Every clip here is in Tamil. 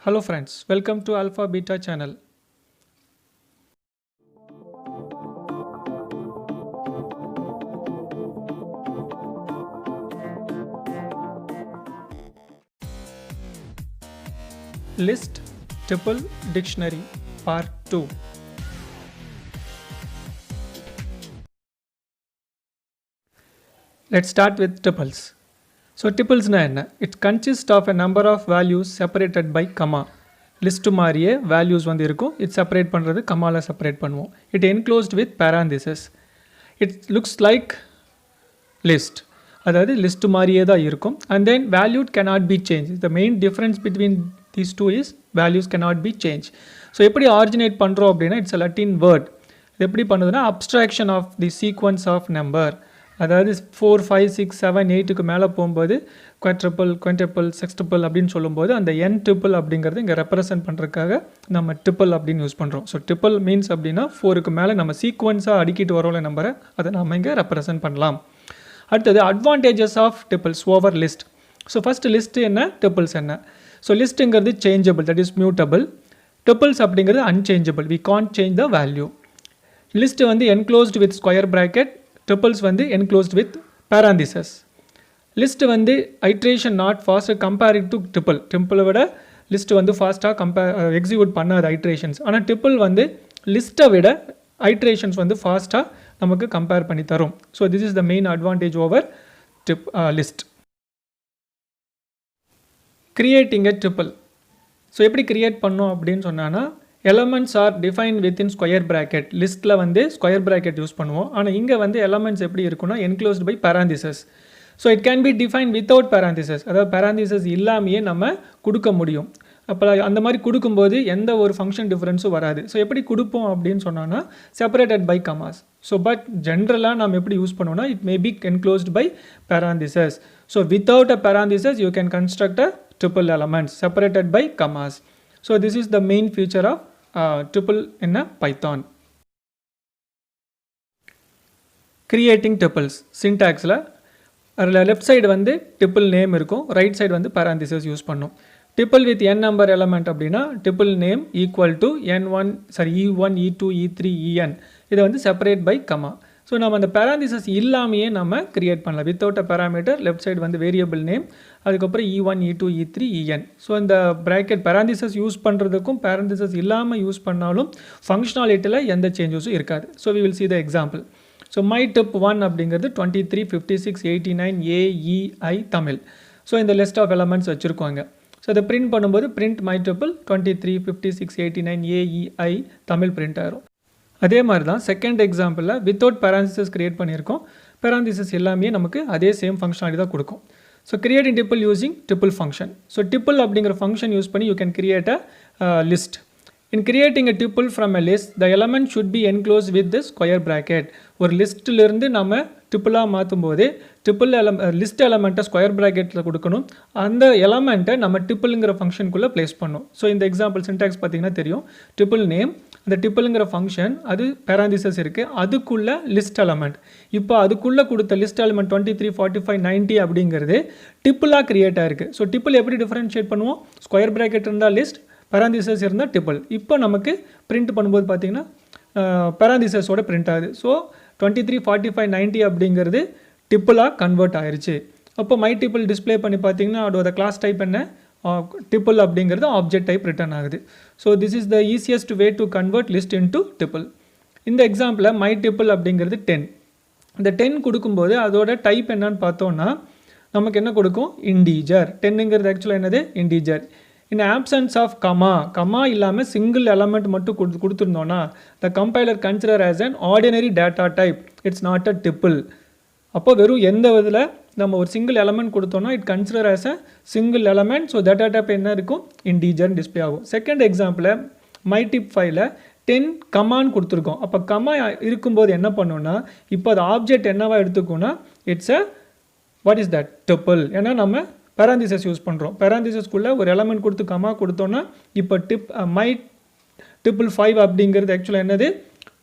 Hello friends, welcome to Alpha Beta channel. List Tuple Dictionary Part 2. Let's start with tuples. So tuples na enna? It consists of a number of values separated by comma. List மாதிரியே values வந்து இருக்கும். It separate பண்ணுறது commaல separate பண்ணுவோம். It enclosed with parentheses. It looks like list. அதாவது list மாதிரியே தான் இருக்கும். And then value cannot be changed. The main difference between these two is values cannot be changed. So எப்படி originate பண்ணுறோம் அப்படின்னா it's a Latin word. இது எப்படி பண்ணுதுன்னா abstraction of the sequence of number. அதாவது 4, 5, 6, 7, 8க்கு மேலே போகும்போது குவாட்ரபிள், குவென்டபிள், செக்ஸ்டபிள் அப்படின்னு சொல்லும்போது அந்த n ட்ரிபிள் அப்படிங்கிறது இங்கே ரெப்ரசன்ட் பண்ணுறதுக்காக நம்ம ட்ரிபிள் அப்படின்னு யூஸ் பண்ணுறோம். ஸோ ட்ரிபிள் மீன்ஸ் அப்படின்னா 4க்கு மேலே நம்ம சீக்வன்ஸாக அடிக்கிட்டு வரோம்ல நம்பரை அதை நம்ம இங்கே ரெப்ரசன்ட் பண்ணலாம். அடுத்தது advantages of triples over list. So first list என்ன, ட்ரிபிள்ஸ் என்ன. ஸோ லிஸ்ட்டுங்கிறது changeable, that is mutable. Triples அப்படிங்கிறது unchangeable, we can't change the value. List வந்து enclosed with square bracket, triples வந்து enclosed with parentheses. List வந்து iteration not fast compared to triple விட list வந்து ஃபாஸ்ட்டாக எக்ஸிக்யூட் பண்ணாது iterations. ஆனால் triple வந்து லிஸ்ட்டை விட iterations வந்து ஃபாஸ்ட்டாக நமக்கு கம்பேர் பண்ணி தரும். So this is the main advantage over list. Creating a triple. So எப்படி கிரியேட் பண்ணோம் அப்படின்னு சொன்னான்னா elements are defined within square bracket. லிஸ்ட்டில் வந்து ஸ்கொயர் ப்ராக்கெட் யூஸ் பண்ணுவோம். ஆனால் இங்கே வந்து elements எப்படி இருக்குன்னா enclosed by parentheses. So it can be define without parentheses. அதாவது parentheses இல்லாமையே நம்ம கொடுக்க முடியும். அப்போ அந்த மாதிரி கொடுக்கும்போது எந்த ஒரு ஃபங்க்ஷன் டிஃப்ரென்ஸும் வராது. ஸோ எப்படி கொடுப்போம் அப்படின்னு சொன்னோன்னா separated by Khamas. So but ஜென்ரலாக நம்ம எப்படி யூஸ் பண்ணுவோம்னா it may be enclosed by parentheses. So without a parentheses you can construct a triple elements separated by commas. So this is the main feature of tuple in a Python. Creating tuples syntax la left side வந்து tuple name இருக்கும், right side வந்து parentheses யூஸ் பண்ணும். tuple with n number element அப்படின்னா tuple name equal to e1, e2, e3, en இதை வந்து separate by comma. ஸோ நம்ம அந்த parentheses இல்லாமையே நம்ம கிரியேட் பண்ணலாம். Without a parameter left side வந்து வேரியபிள் நேம், அதுக்கப்புறம் e1, e2, e3, en. So இந்த ப்ராக்கெட் parentheses யூஸ் பண்ணுறதுக்கும் parentheses இல்லாமல் யூஸ் பண்ணாலும் ஃபங்க்ஷனாலிட்டியில் எந்த சேஞ்சஸும் இருக்காது. So we will see the example. So my tup 1 அப்படிங்கிறது 23, 56, 89, AEI தமிழ். ஸோ இந்த லிஸ்ட் ஆஃப் எலமெண்ட்ஸ் வச்சுருக்கோங்க. ஸோ அதை பிரிண்ட் பண்ணும்போது print my tuple 23, 56, 89, AEI Tamil print ஆகிரும். அதே மாதிரி தான் செகண்ட் எக்ஸாம்பிளில் வித்தவுட் பேராந்திசஸ் கிரியேட் பண்ணியிருக்கோம். பேராந்திசஸ் எல்லாமே நமக்கு அதே சேம் ஃபங்க்ஷனாலிட்டி தான் கொடுக்கும். So creating tuple using tuple function. So tuple அப்படிங்கிற ஃபங்க்ஷன் யூஸ் பண்ணி you can create a list. In creating a tuple from a list the element should be enclose with the square bracket. ஒரு லிஸ்ட்டிலிருந்து நம்ம டிப்பிளாக மாற்றும் போது டிப்பிள் லிஸ்ட் எலமெண்ட்டை ஸ்கொயர் ப்ராக்கெட்டில் கொடுக்கணும். அந்த எலமெண்ட்டை நம்ம டிப்பிளுங்கிற ஃபங்க்ஷனுக்குள்ளே ப்ளேஸ் பண்ணணும். ஸோ இந்த எக்ஸாம்பிள் சின்டாக்ஸ் பார்த்தீங்கன்னா தெரியும். டிப்பிள் நேம், அந்த டிப்பிளுங்கிற ஃபங்க்ஷன் அது பேராந்திசஸ் இருக்குது, அதுக்குள்ளே லிஸ்ட் எலமெண்ட். இப்போ அதுக்குள்ளே கொடுத்த லிஸ்ட் எலமெண்ட் 23, 45, 90 அப்படிங்கிறது டிப்பிளாக க்ரியேட் ஆகிருக்கு. ஸோ டிப்பிள் எப்படி டிஃப்ரென்ஷியேட் பண்ணுவோம்? ஸ்கொயர் ப்ராக்கெட் இருந்தால் லிஸ்ட், பேராந்திசஸ் இருந்தால் டிப்பிள். இப்போ நமக்கு பிரிண்ட் பண்ணும்போது பார்த்தீங்கன்னா பேராந்திசஸோட பிரிண்ட் ஆகுது. ஸோ 23, 45, 90 அப்படிங்கிறது டிப்பிளாக கன்வெர்ட் ஆயிடுச்சு. அப்போ மை டிப்பிள் டிஸ்பிளே பண்ணி பார்த்தீங்கன்னா அதோட கிளாஸ் டைப் என்ன, டிப்பிள் அப்படிங்கிறது ஆப்ஜெக்ட் டைப் ரிட்டர்ன் ஆகுது. So this is the easiest way to convert list into tuple. இந்த எக்ஸாம்பிளில் மை டிப்பிள் அப்படிங்கிறது 10. இந்த 10 கொடுக்கும்போது அதோட டைப் என்னன்னு பார்த்தோன்னா நமக்கு என்ன கொடுக்கும், இண்டீஜர். 10ங்கிறது ஆக்சுவலாக என்னது, integer. In absence of comma இல்லாமல் சிங்கிள் எலமெண்ட் மட்டும் கொடுத்துருந்தோன்னா the compiler consider as an ordinary data type, it's not a tuple. அப்போ வெறும் எந்த இதில் நம்ம ஒரு சிங்கிள் எலமெண்ட் கொடுத்தோன்னா it consider as a single element. So data type என்ன இருக்கும், இண்டீஜர்னு டிஸ்பிளே ஆகும். செகண்ட் எக்ஸாம்பிளில் மை டிப் 5ல் 10 கமான்னு கொடுத்துருக்கோம். அப்போ கமா இருக்கும்போது என்ன பண்ணோன்னா இப்போ அது ஆப்ஜெக்ட் என்னவா எடுத்துக்கோன்னா it's a what is that, tuple. ஏன்னா நம்ம பேராந்திசஸ் யூஸ் பண்ணுறோம். பேராந்திசஸ்க்குள்ளே ஒரு எலமெண்ட் கொடுத்து கமா கொடுத்தோன்னா இப்போ மை டிப்பிள் 5 அப்படிங்கிறது ஆக்சுவலாக என்னது,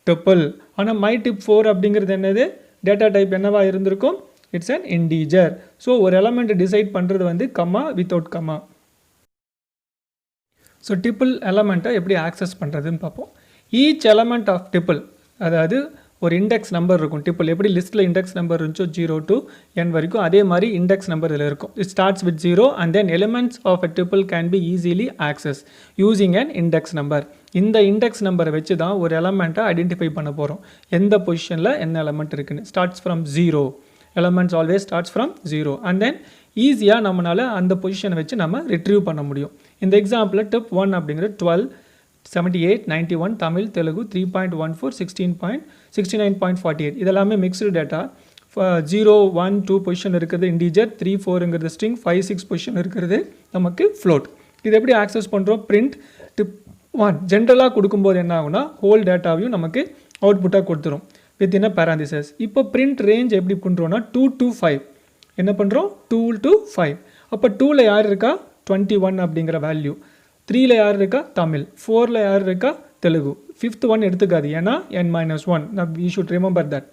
டிப்பிள். ஆனால் மை டிப் 4 அப்படிங்கிறது என்னது, டேட்டா டைப் என்னவா இருந்திருக்கும், இட்ஸ் அன் இண்டீஜர். ஸோ ஒரு எலமெண்ட் டிசைட் பண்ணுறது வந்து கமா வித்தவுட் கமா. ஸோ டிப்பிள் எலமெண்ட்டை எப்படி ஆக்சஸ் பண்ணுறதுன்னு பார்ப்போம். ஈச் எலமெண்ட் ஆஃப் டிப்பிள், அதாவது ஒரு இண்டெக்ஸ் நம்பர் இருக்கும். டிப்பிள் எப்படி லிஸ்ட்டில் இண்டெக்ஸ் நம்பர் இருந்துச்சோ 0 to n வரைக்கும், அதே மாதிரி இண்டெக்ஸ் நம்பர் இதில் இருக்கும். It starts with 0 and then elements of a tuple can be easily accessed using an index number. இந்த இண்டெக்ஸ் நம்பரை வச்சு தான் ஒரு எலமெண்ட்டை ஐடென்டிஃபை பண்ண போகிறோம். எந்த பொசிஷனில் என்ன எலமெண்ட் இருக்குன்னு. Starts from 0. Elements always starts from 0 and then ஈஸியாக நம்மளால் அந்த பொசிஷனை வச்சு நம்ம ரிட்ரீவ் பண்ண முடியும். இந்த எக்ஸாம்பிளில் டிப் 1 அப்படிங்கிற 12, 78, 91 தமிழ் தெலுங்கு 3.14, 69.48 இதெல்லாமே மிக்ஸ்டு டேட்டா. 0, 1, 2 பொசிஷன் இருக்கிறது இன்டீஜர், 3, 4ங்கிறது ஸ்ட்ரிங், 5, 6 பொசிஷன் இருக்கிறது நமக்கு ஃப்ளோட். இது எப்படி ஆக்சஸ் பண்ணுறோம்? பிரிண்ட் டிப் 1 ஜென்ரலாக கொடுக்கும்போது என்ன ஆகுனா ஹோல் டேட்டாவையும் நமக்கு அவுட்புட்டாக கொடுத்துரும் வித் இன் அ பேராந்திசஸ். இப்போ பிரிண்ட் ரேஞ்ச் எப்படி பண்ணுறோன்னா 2 to 5 என்ன பண்ணுறோம்? 2 to 5. அப்போ 2ல் யார் இருக்கா? 21 அப்படிங்கிற வேல்யூ. 3ல் யார் இருக்கா? தமிழ். 4ல் யார் இருக்கா? தெலுங்கு. 5th ஒன் எடுத்துக்காது, ஏன்னா n-1. we should remember that.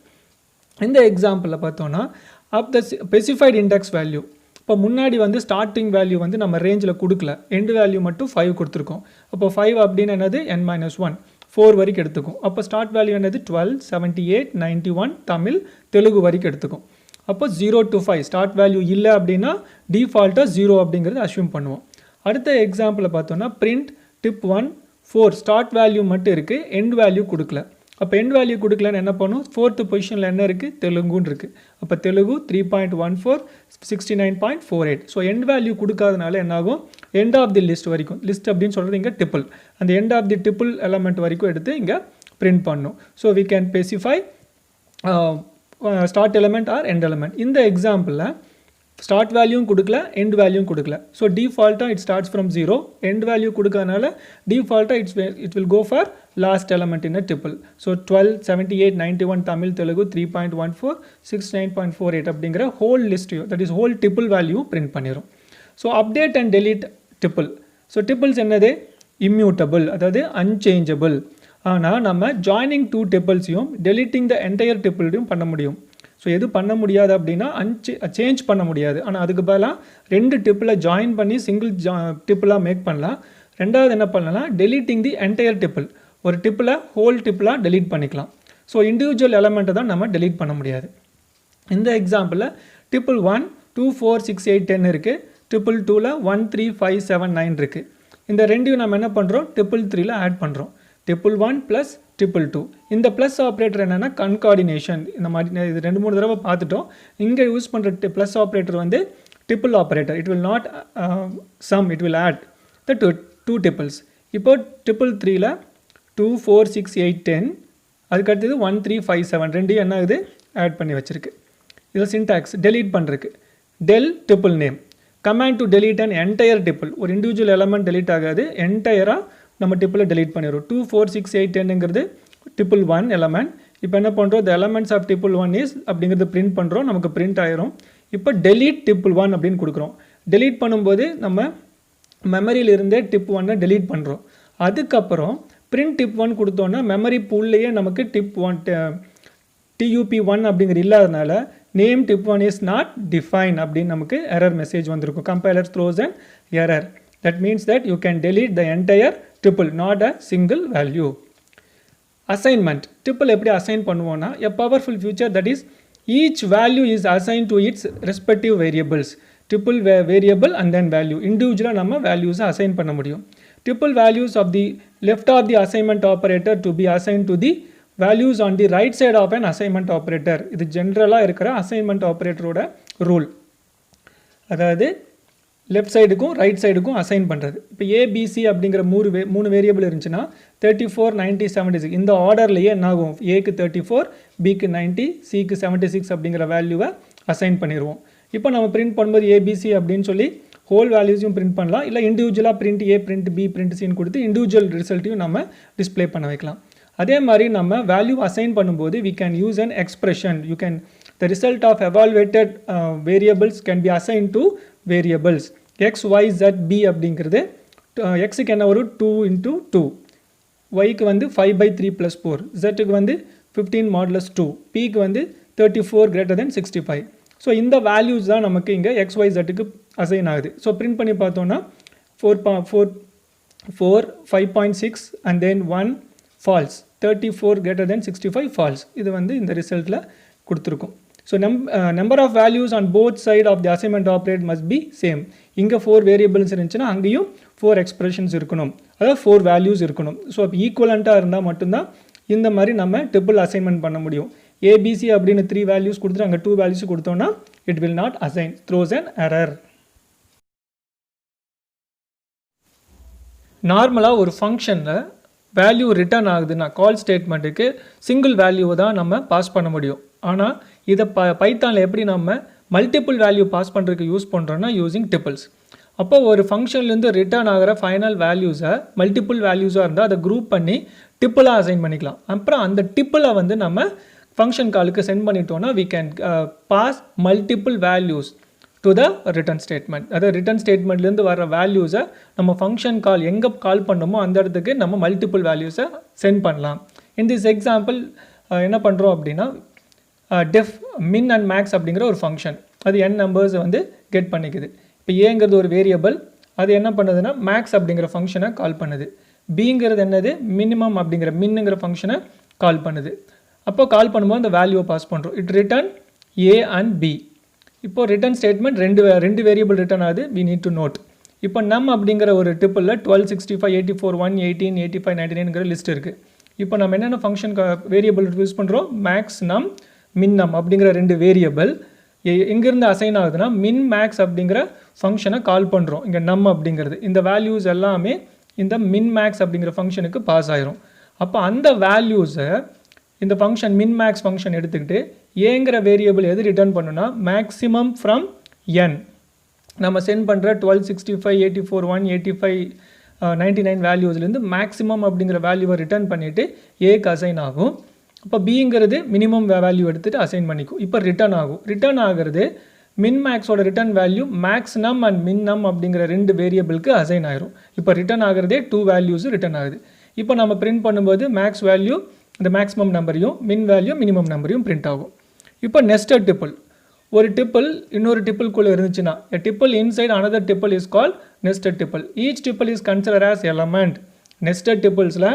இந்த எக்ஸாம்பிளில் பார்த்தோன்னா அப் த ஸ்பெசிஃபைட் இண்டெக்ஸ் வேல்யூ. இப்போ முன்னாடி வந்து ஸ்டார்டிங் வேல்யூ வந்து நம்ம ரேஞ்சில் கொடுக்கல, எண்ட் வேல்யூ மட்டும் 5 கொடுத்துருக்கோம். அப்போ 5 அப்படின்னு என்னது? n-1, 4 வரைக்கும் எடுத்துக்கும். அப்போ ஸ்டார்ட் வேல்யூ என்னது? 12, 78, 91 தமிழ் தெலுங்கு வரைக்கும் எடுத்துக்கும். அப்போ 0 to 5 ஸ்டார்ட் வேல்யூ இல்லை அப்படின்னா டிஃபால்ட்டாக 0 அப்படிங்கிறது அஸ்யூம் பண்ணுவோம். அடுத்த எக்ஸாம்பிளை பார்த்தோன்னா பிரிண்ட் டிப் 1 4 ஸ்டார்ட் வேல்யூ மட்டும் இருக்குது, எண்ட் வேல்யூ கொடுக்கல. அப்போ எண்ட் வேல்யூ கொடுக்கலன்னு என்ன பண்ணும்? 4th பொசிஷனில் என்ன இருக்குது? தெலுங்குன்னு இருக்குது. அப்போ தெலுங்கு 3.14, 69.48. ஸோ எண்ட் வேல்யூ கொடுக்காதனால என்னாகும்? எண்ட் ஆஃப் தி லிஸ்ட் வரைக்கும், லிஸ்ட் அப்படின்னு சொல்கிறது இங்கே டிப்பிள், அந்த end of the tuple element வரைக்கும் எடுத்து இங்கே பிரிண்ட் பண்ணணும். So we can specify start element or end element. இந்த எக்ஸாம்பிளில் ஸ்டார்ட் வேல்யூவும் கொடுக்கல, எண்ட் வேல்யூவும் கொடுக்கல. ஸோ டிஃபால்ட்டாக it starts from 0. End value கொடுக்கறதுனால டிஃபால்ட்டாக it will go for last element in a tuple. So 12, 78, 91 Tamil Telugu 3.14, 69.48 அப்படிங்கிற ஹோல் லிஸ்ட்டையும், that is whole tuple value print பண்ணிடும். So update and delete tuple. So tuples என்னது? இம்யூட்டபிள், அதாவது அன்சேஞ்சபிள். ஆனால் நம்ம ஜாயினிங் 2 டிப்பிள்ஸையும் டெலிட்டிங் த என்டையர் டிப்பிள்டையும் பண்ண முடியும். ஸோ எது பண்ண முடியாது அப்படின்னா சேஞ்ச் பண்ண முடியாது. ஆனால் அதுக்கு பதிலாக 2 டிப்பிளை ஜாயின் பண்ணி சிங்கிள் டிப்பிளாக மேக் பண்ணலாம். ரெண்டாவது என்ன பண்ணலாம்? டெலிட்டிங் தி என்டையர் டிப்பிள், ஒரு டிப்பிளை ஹோல் டிப்பிளாக டெலீட் பண்ணிக்கலாம். ஸோ இண்டிவிஜுவல் எலமெண்ட்டை தான் நம்ம டெலீட் பண்ண முடியாது. இந்த எக்ஸாம்பிளில் டிப்பிள் 1 2, 4, 6, 8, 10 இருக்குது. டிப்பிள் 2ல் 1, 3, 5, 7, 9 இருக்குது. இந்த ரெண்டையும் நம்ம என்ன பண்ணுறோம்? டிப்பிள் 3ல் ஆட் பண்ணுறோம். டிப்பிள் 1 ப்ளஸ் டிப்பிள் 2. இந்த ப்ளஸ் ஆப்ரேட்டர் என்னென்னா கன்கார்டினேஷன். இந்த மாதிரி இது 2-3 தடவை பார்த்துட்டோம். இங்கே யூஸ் பண்ணுற ப்ளஸ் ஆப்ரேட்டர் வந்து tuple operator. It will not sum, it will add the 2 tuples. இப்போ டிப்பிள் 3ல் 2, 4, 6, 8, 10, அதுக்கடுத்தது 1, 3, 5, 7 ரெண்டையும் என்ன ஆகுது? ஆட் பண்ணி வச்சுருக்கு. இதில் சின்டாக்ஸ் டெலீட் பண்ணுறதுக்கு del tuple name, command to delete and entire tuple. ஒரு இண்டிவிஜுவல் எலமெண்ட் டெலீட் ஆகாது, என்டையராக நம்ம டிப்பில் டெலீட் பண்ணிடுறோம். 2, 4, 6, 8, 10ங்கிறது டிப்பிள் 1 எலமெண்ட். இப்போ என்ன பண்ணுறோம்? த எலமெண்ட்ஸ் ஆஃப் டிப்பிள் 1 இஸ் அப்படிங்கிறது பிரிண்ட் பண்ணுறோம், நமக்கு பிரிண்ட் ஆயிரும். இப்போ டெலீட் டிப்பிள் 1 அப்படின்னு கொடுக்குறோம். டெலீட் பண்ணும்போது நம்ம மெமரியில் இருந்தே டிப் 1 டெலீட் பண்ணுறோம். அதுக்கப்புறம் பிரிண்ட் டிப் 1 கொடுத்தோன்னா மெமரி பூல்லையே நமக்கு டிப் 1 TUP1 அப்படிங்கிற இல்லாதனால name tip 1 is not define அப்படின்னு நமக்கு எரர் மெசேஜ் வந்திருக்கும். Compiler throws and error. That means that you can delete the entire tuple, not a single value. Assignment. Tuple எப்படி assign பண்ணுவோம்னா a powerful feature that is each value is assigned to its respective variables. Tuple variable and then value. Individually நம்ம values assign பண்ண முடியும். Tuple values of the left of the assignment operator to be assigned to the values on the right side of an assignment operator. இது ஜென்ரலாக இருக்கிற assignment operatorோட ரூல். அதாவது லெஃப்ட் சைடுக்கும் ரைட் சைடுக்கும் அசைன் பண்ணுறது. இப்போ ஏபிசி அப்படிங்கிற 3 வேரியபிள் இருந்துச்சுன்னா 34, 90, 76 இந்த ஆர்டர்லேயே என்ன ஆகும்? ஏக்கு 34, பிக்கு 90, சிக்கு 76 அப்படிங்கிற வேல்யூவை அசைன் பண்ணிடுவோம். இப்போ நம்ம பிரிண்ட் பண்ணும்போது ஏபிசி அப்படின்னு சொல்லி ஹோல் வேல்யூஸையும் பிரிண்ட் பண்ணலாம், இல்லை இண்டிவிஜுவலாக பிரிண்ட் ஏ, பிரிண்ட் பி, பிரிண்ட் சின்னு கொடுத்து இண்டிவிஜுவல் ரிசல்ட்டையும் நம்ம டிஸ்பிளே பண்ண வைக்கலாம். அதே மாதிரி நம்ம வேல்யூ அசைன் பண்ணும்போது we can use an expression. The result of evaluated variables can be assigned to variables x, y, z, b அப்படிங்கிறது xக்கு என்ன வரும்? 2 into 2, yக்கு வந்து 5/3 plus 4, zக்கு வந்து 15 modulus 2, pக்கு வந்து 34 greater than 65. ஸோ இந்த வேல்யூஸ் தான் நமக்கு இங்கே எக்ஸ், ஒய், ஜெட்டுக்கு அசைன் ஆகுது. ஸோ பிரிண்ட் பண்ணி பார்த்தோன்னா 4 4 5.6 and then 1 false, 34 greater than 65 false. இது வந்து இந்த ரிசல்ட்டில் கொடுத்துருக்கும். So number of values on both side of the assignment operate must be same. இங்கே 4 வேரியபிள்ஸ் இருந்துச்சுன்னா அங்கேயும் 4 எக்ஸ்பிரஷன்ஸ் இருக்கணும், அதாவது 4 வேல்யூஸ் இருக்கணும். ஸோ அப்போ ஈக்குவலண்ட்டாக இருந்தால் மட்டும்தான் இந்த மாதிரி நம்ம டிபிள் அசைன்மெண்ட் பண்ண முடியும். ஏபிசி அப்படின்னு 3 வேல்யூஸ் கொடுத்துட்டு அங்கே 2 வேல்யூஸ் கொடுத்தோன்னா it will not assign, throws an error. நார்மலாக ஒரு ஃபங்க்ஷனில் வேல்யூ ரிட்டர்ன் ஆகுதுன்னா கால் ஸ்டேட்மெண்ட்டுக்கு சிங்கிள் வேல்யூவை தான் நம்ம பாஸ் பண்ண முடியும். ஆனால் இதை பைத்தானில் எப்படி நம்ம மல்டிபிள் வேல்யூ பாஸ் பண்ணுறதுக்கு யூஸ் பண்ணுறோன்னா யூஸிங் டிப்பிள்ஸ். அப்போ ஒரு ஃபங்க்ஷன்லேருந்து ரிட்டர்ன் ஆகிற ஃபைனல் வேல்யூஸை மல்டிபிள் வேல்யூஸாக இருந்தால் அதை குரூப் பண்ணி டிப்பிளாக அசைன் பண்ணிக்கலாம். அப்புறம் அந்த டிப்பிளை வந்து நம்ம ஃபங்க்ஷன் காலுக்கு சென்ட் பண்ணிட்டோன்னா we can pass multiple values to the return statement. அதாவது ரிட்டர்ன் ஸ்டேட்மெண்ட்லேருந்து வர வேல்யூஸை நம்ம ஃபங்க்ஷன் கால் எங்கே கால் பண்ணோமோ அந்த இடத்துக்கு நம்ம மல்டிபிள் வேல்யூஸை சென்ட் பண்ணலாம். இன் திஸ் எக்ஸாம்பிள் என்ன பண்ணுறோம் அப்படின்னா டெஃப் மின் அண்ட் மேக்ஸ் அப்படிங்கிற ஒரு ஃபங்க்ஷன், அது n நம்பர்ஸ் வந்து கெட் பண்ணிக்குது. இப்போ ஏங்கிறது ஒரு வேரியபிள், அது என்ன பண்ணுதுன்னா மேக்ஸ் அப்படிங்கிற ஃபங்க்ஷனை கால் பண்ணுது. பிங்கிறது என்னது, மினிமம் அப்படிங்கிற மின்னுங்கிற ஃபங்க்ஷனை கால் பண்ணுது. அப்போ கால் பண்ணும்போது அந்த வேல்யூவை பாஸ் பண்ணுறோம். It return A and B. இப்போது ரிட்டர்ன் ஸ்டேட்மெண்ட் ரெண்டு வேரியபிள் ரிட்டர்ன் ஆகுது. We need to note. இப்போ நம் அப்படிங்கிற ஒரு டிப்பிளில் 12 65 84 118 85 99ங்கிற லிஸ்ட் இருக்குது. இப்போ நம்ம என்னென்ன ஃபங்க்ஷன் வேரியபிள் யூஸ் பண்ணுறோம், மேக்ஸ் நம் மின் நம் அப்படிங்கிற 2 வேரியபிள் எங்கேருந்து அசைன் ஆகுதுன்னா மின் மேக்ஸ் அப்படிங்கிற ஃபங்க்ஷனை கால் பண்ணுறோம். இங்கே நம் அப்படிங்கிறது இந்த வேல்யூஸ் எல்லாமே இந்த மின் மேக்ஸ் அப்படிங்கிற ஃபங்க்ஷனுக்கு பாஸ் ஆயிரும். அப்போ அந்த வேல்யூஸை இந்த ஃபங்க்ஷன் மின் மேக்ஸ் ஃபங்க்ஷன் எடுத்துக்கிட்டு ஏங்கிற வேரியபிள் எது ரிட்டர்ன் பண்ணுன்னா மேக்ஸிமம் ஃப்ரம் என். நம்ம சென்ட் பண்ணுற 12 65 84 185 99 வேல்யூஸ்லேருந்து மேக்ஸிமம் அப்படிங்கிற வேல்யூவை ரிட்டர்ன் பண்ணிவிட்டு ஏக்கு அசைன் ஆகும். இப்போ பிங்கிறது மினிமம் வேல்யூ எடுத்துகிட்டு அசைன் பண்ணிக்கும். இப்போ ரிட்டர்ன் ஆகும். ரிட்டர்ன் ஆகிறது மின் மேக்ஸோட ரிட்டர்ன் வேல்யூ மேக்ஸ் நம் அண்ட் மின் நம் அப்படிங்கிற 2 வேரியபிளுக்கு அசைன் ஆயிரும். இப்போ ரிட்டர்ன் ஆகிறதே 2 வேல்யூஸ் ரிட்டர்ன் ஆகுது. இப்போ நம்ம பிரிண்ட் பண்ணும்போது மேக்ஸ் வேல்யூ இந்த மேக்ஸிமம் நம்பரையும் மின் வேல்யூ மினிமம் நம்பரையும் பிரிண்ட் ஆகும். இப்போ நெஸ்டட் டிப்பிள், ஒரு டிப்பிள் இன்னொரு டிப்பிள்குள்ளே இருந்துச்சுன்னா a tipple inside another tipple is called nested tipple. Each tipple is considered as element. Nested டிப்பிள்ஸில்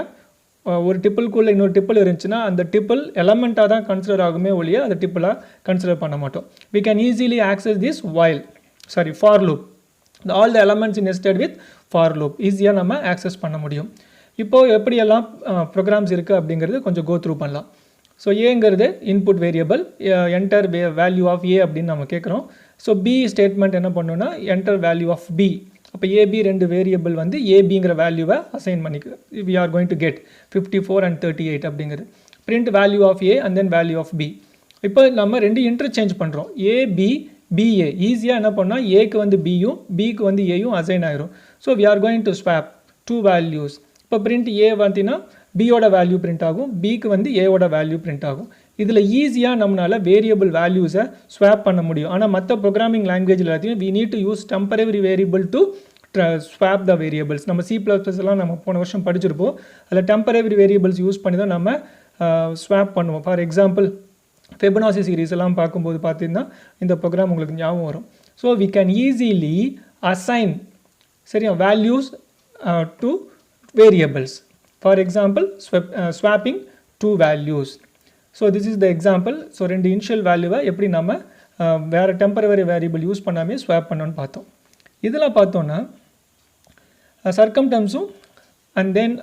ஒரு டிப்பிள்குள்ளே இன்னொரு டிப்பிள் இருந்துச்சுன்னா அந்த டிப்பிள் எலமெண்ட்டாக தான் கன்சிடர் ஆகுமே ஒழிய அதை டிப்பிளாக கன்சிடர் பண்ண மாட்டோம். we can easily access this for loop. all the elements nested with for loop ஈஸியாக நம்ம ஆக்சஸ் பண்ண முடியும். இப்போது எப்படியெல்லாம் ப்ரோக்ராம்ஸ் இருக்குது அப்படிங்கிறது கொஞ்சம் கோ த்ரூ பண்ணலாம். ஸோ ஏங்கிறது input variable, enter value of A அப்படின்னு நம்ம கேட்குறோம். ஸோ பி ஸ்டேட்மெண்ட் என்ன பண்ணோன்னா என்டர் வேல்யூ ஆஃப் பி. அப்போ ஏபி 2 வேரியபிள் வந்து ஏபிங்கிற வேல்யூவை அசைன் பண்ணிக்கு we are going to get 54 and 38 அப்படிங்கிறது. Print value of A and then value of B. இப்போ நம்ம 2 இன்டர்சேஞ்ச் பண்ணுறோம். ஏபி பிஏ ஈஸியாக என்ன பண்ணால் ஏக்கு வந்து பியும் பிக்கு வந்து ஏயும் அசைன் ஆயிரும். So we are going to swap 2 values. இப்போ பிரிண்ட் ஏ பார்த்தீங்கன்னா பியோட வேல்யூ பிரிண்ட் ஆகும், பிக்கு வந்து ஏவோட வேல்யூ பிரிண்ட் ஆகும். இதில் ஈஸியாக நம்மளால் வேரியபிள் வேல்யூஸை ஸ்வாப் பண்ண முடியும். ஆனால் மற்ற ப்ரோக்ராமிங் லாங்குவேஜ் எல்லாத்தையும் we need to use temporary variable to swap the variables. நம்ம C++ எல்லாம் நம்ம போன வருஷம் படிச்சிருப்போம். அதில் டெம்பரரி வேரியபிள்ஸ் யூஸ் பண்ணி தான் நம்ம ஸ்வாப் பண்ணுவோம். ஃபார் எக்ஸாம்பிள் ஃபெபனாசி சீரீஸ் எல்லாம் பார்க்கும்போது பார்த்தீங்கன்னா இந்த ப்ரோக்ராம் உங்களுக்கு ஞாபகம் வரும். So we can easily assign சரியா values to variables. For example, swapping 2 values. So this is the example. So 2 initial value எப்படி நம்ம வேறு டெம்பரரி வேரியபிள் யூஸ் பண்ணாமே ஸ்வாப் பண்ணோன்னு பார்த்தோம். இதில் பார்த்தோன்னா சர்க்கம்டன்ஸும் and then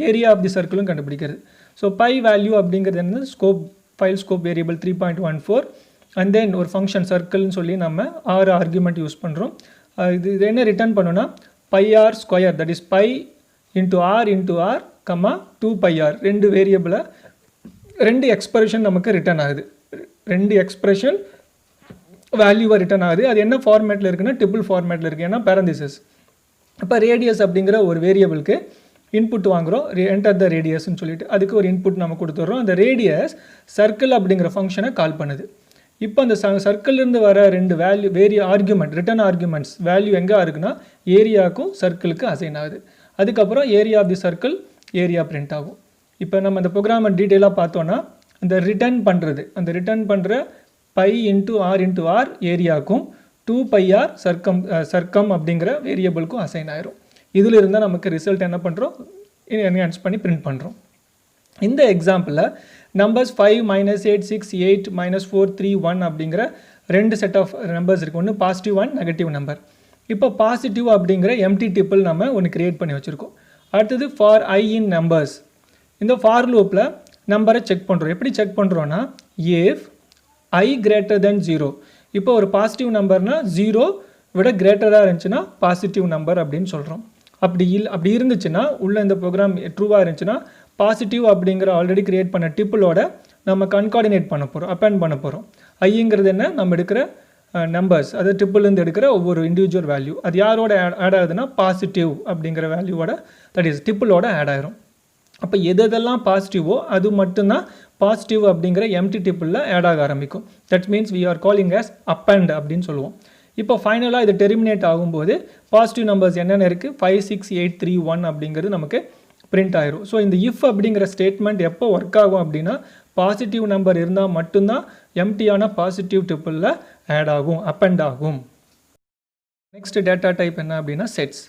area of the சர்க்கிளும் கண்டுபிடிக்கிறது. ஸோ பை வேல்யூ அப்படிங்கிறது என்ன, file scope variable 3.14 and then ஒரு ஃபங்க்ஷன் சர்க்கிள்னு சொல்லி நம்ம 6 ஆர்குமெண்ட் யூஸ் பண்ணுறோம். இது என்ன ரிட்டர்ன் பண்ணோன்னா pi r square, that is pi into r 2 pi r 2 வேரியபிளை 2 எக்ஸ்பிரஷன் நமக்கு ரிட்டர்ன் ஆகுது. 2 எக்ஸ்பிரஷன் வேல்யூவாக ரிட்டர்ன் ஆகுது. அது என்ன ஃபார்மேட்டில் இருக்குன்னா டிபிள் ஃபார்மேட்டில் இருக்குது, ஏன்னா பேரந்திசஸ். இப்போ ரேடியஸ் அப்படிங்கிற ஒரு வேரியபிளுக்கு இன்புட் வாங்குகிறோம், என்டர் த ரேடியஸ்ன்னு சொல்லிட்டு அதுக்கு ஒரு இன்புட் நம்ம கொடுத்துட்றோம். அந்த ரேடியஸ் சர்க்கிள் அப்படிங்கிற ஃபங்க்ஷனை கால் பண்ணுது. இப்போ அந்த சர்க்கிள்லேருந்து வர 2 ஆர்குமெண்ட் ரிட்டர்ன் ஆர்குமெண்ட்ஸ் வேல்யூ எங்கே இருக்குன்னா ஏரியாவுக்கும் சர்க்கிளுக்கு அசைன் ஆகுது. அதுக்கப்புறம் area of the circle area print ஆகும். இப்போ நம்ம அந்த ப்ரோக்ராமை டீட்டெயிலாக பார்த்தோன்னா அந்த ரிட்டர்ன் பண்ணுற பை இன்ட்டு ஆர் ஏரியாவுக்கும் 2 பை ஆர் சர்க்கம் அப்படிங்கிற வேரியபிளுக்கும் அசைன் ஆயிரும். இதில் இருந்தால் நமக்கு ரிசல்ட் என்ன பண்ணுறோம், என்ஹான்ஸ் பண்ணி பிரிண்ட் பண்ணுறோம். இந்த எக்ஸாம்பிளில் நம்பர்ஸ் 5 -8 6 8 -4 3 1 அப்படிங்கிற ரெண்டு செட் ஆஃப் நம்பர்ஸ் இருக்குது. ஒன்று பாசிட்டிவ் ஒன் நெகட்டிவ் நம்பர். இப்போ பாசிட்டிவ் அப்படிங்கிற எம்டி டிப்பிள் நம்ம ஒன்று கிரியேட் பண்ணி வச்சுருக்கோம். அடுத்தது ஃபார் ஐ இன் நம்பர்ஸ். இந்த ஃபார் லூப்பில் நம்பரை செக் பண்ணுறோம். எப்படி செக் பண்ணுறோன்னா, if i greater than 0. இப்போ ஒரு பாசிட்டிவ் நம்பர்னால் 0 விட கிரேட்டராக இருந்துச்சுன்னா பாசிட்டிவ் நம்பர் அப்படின்னு சொல்கிறோம். அப்படி இருந்துச்சுன்னா உள்ள இந்த ப்ரோக்ராம் ட்ரூவாக இருந்துச்சுன்னா பாசிட்டிவ் அப்படிங்கிற ஆல்ரெடி கிரியேட் பண்ண டிப்பிளோட நம்ம கன்கார்டினேட் பண்ண போகிறோம், அப்பெண்ட் பண்ண போகிறோம். ஐங்கிறது என்ன, நம்ம எடுக்கிற நம்பர்ஸ், அது ட்ரிப்பிள்லேருந்து எடுக்கிற ஒவ்வொரு இண்டிவிஜுவல் வேல்யூ. அது யாரோட ஆட் ஆகுதுன்னா பாசிட்டிவ் அப்படிங்கிற வேல்யூவோட, தட் இஸ் டிப்பிளோட ஆட் ஆயிரும். அப்போ எதெல்லாம் பாசிட்டிவோ அது மட்டும்தான் பாசிட்டிவ் அப்படிங்கிற எம்டி டிப்பிளில் ஆட் ஆக ஆரம்பிக்கும். That means we are calling as append அப்படின்னு சொல்லுவோம். இப்போ ஃபைனலாக இது டெர்மினேட் ஆகும்போது பாசிட்டிவ் நம்பர்ஸ் என்னென்ன இருக்குது, 5 6 8 3 1 அப்படிங்கிறது நமக்கு பிரிண்ட் ஆயிரும். ஸோ இந்த இஃப் அப்படிங்கிற ஸ்டேட்மெண்ட் எப்போ ஒர்க் ஆகும் அப்படின்னா, பாசிட்டிவ் நம்பர் இருந்தால் மட்டும்தான் எம்டியான பாசிட்டிவ் டிப்பிளில் ஆட் ஆகும், அப்பெண்ட் ஆகும். நெக்ஸ்ட் டேட்டா டைப் என்ன அப்படின்னா sets.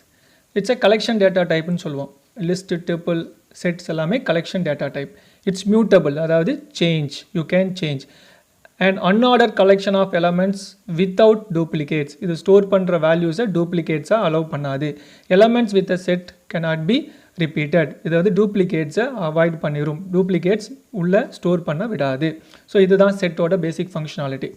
It's a collection data type சொல்லுவோம். லிஸ்ட், டிப்பிள், செட்ஸ் எல்லாமே collection data type. It's mutable, அதாவது change, you can change. And unorder collection of elements without duplicates. இது ஸ்டோர் பண்ணுற வேல்யூஸை டூப்ளிகேட்ஸாக அலோவ் பண்ணாது. Elements with a set cannot be repeated. இது வந்து டூப்ளிகேட்ஸை அவாய்ட் பண்ணிடும், டூப்ளிகேட்ஸ் உள்ளே ஸ்டோர் பண்ண விடாது. ஸோ இதுதான் செட்டோட பேசிக் ஃபங்க்ஷனாலிட்டி.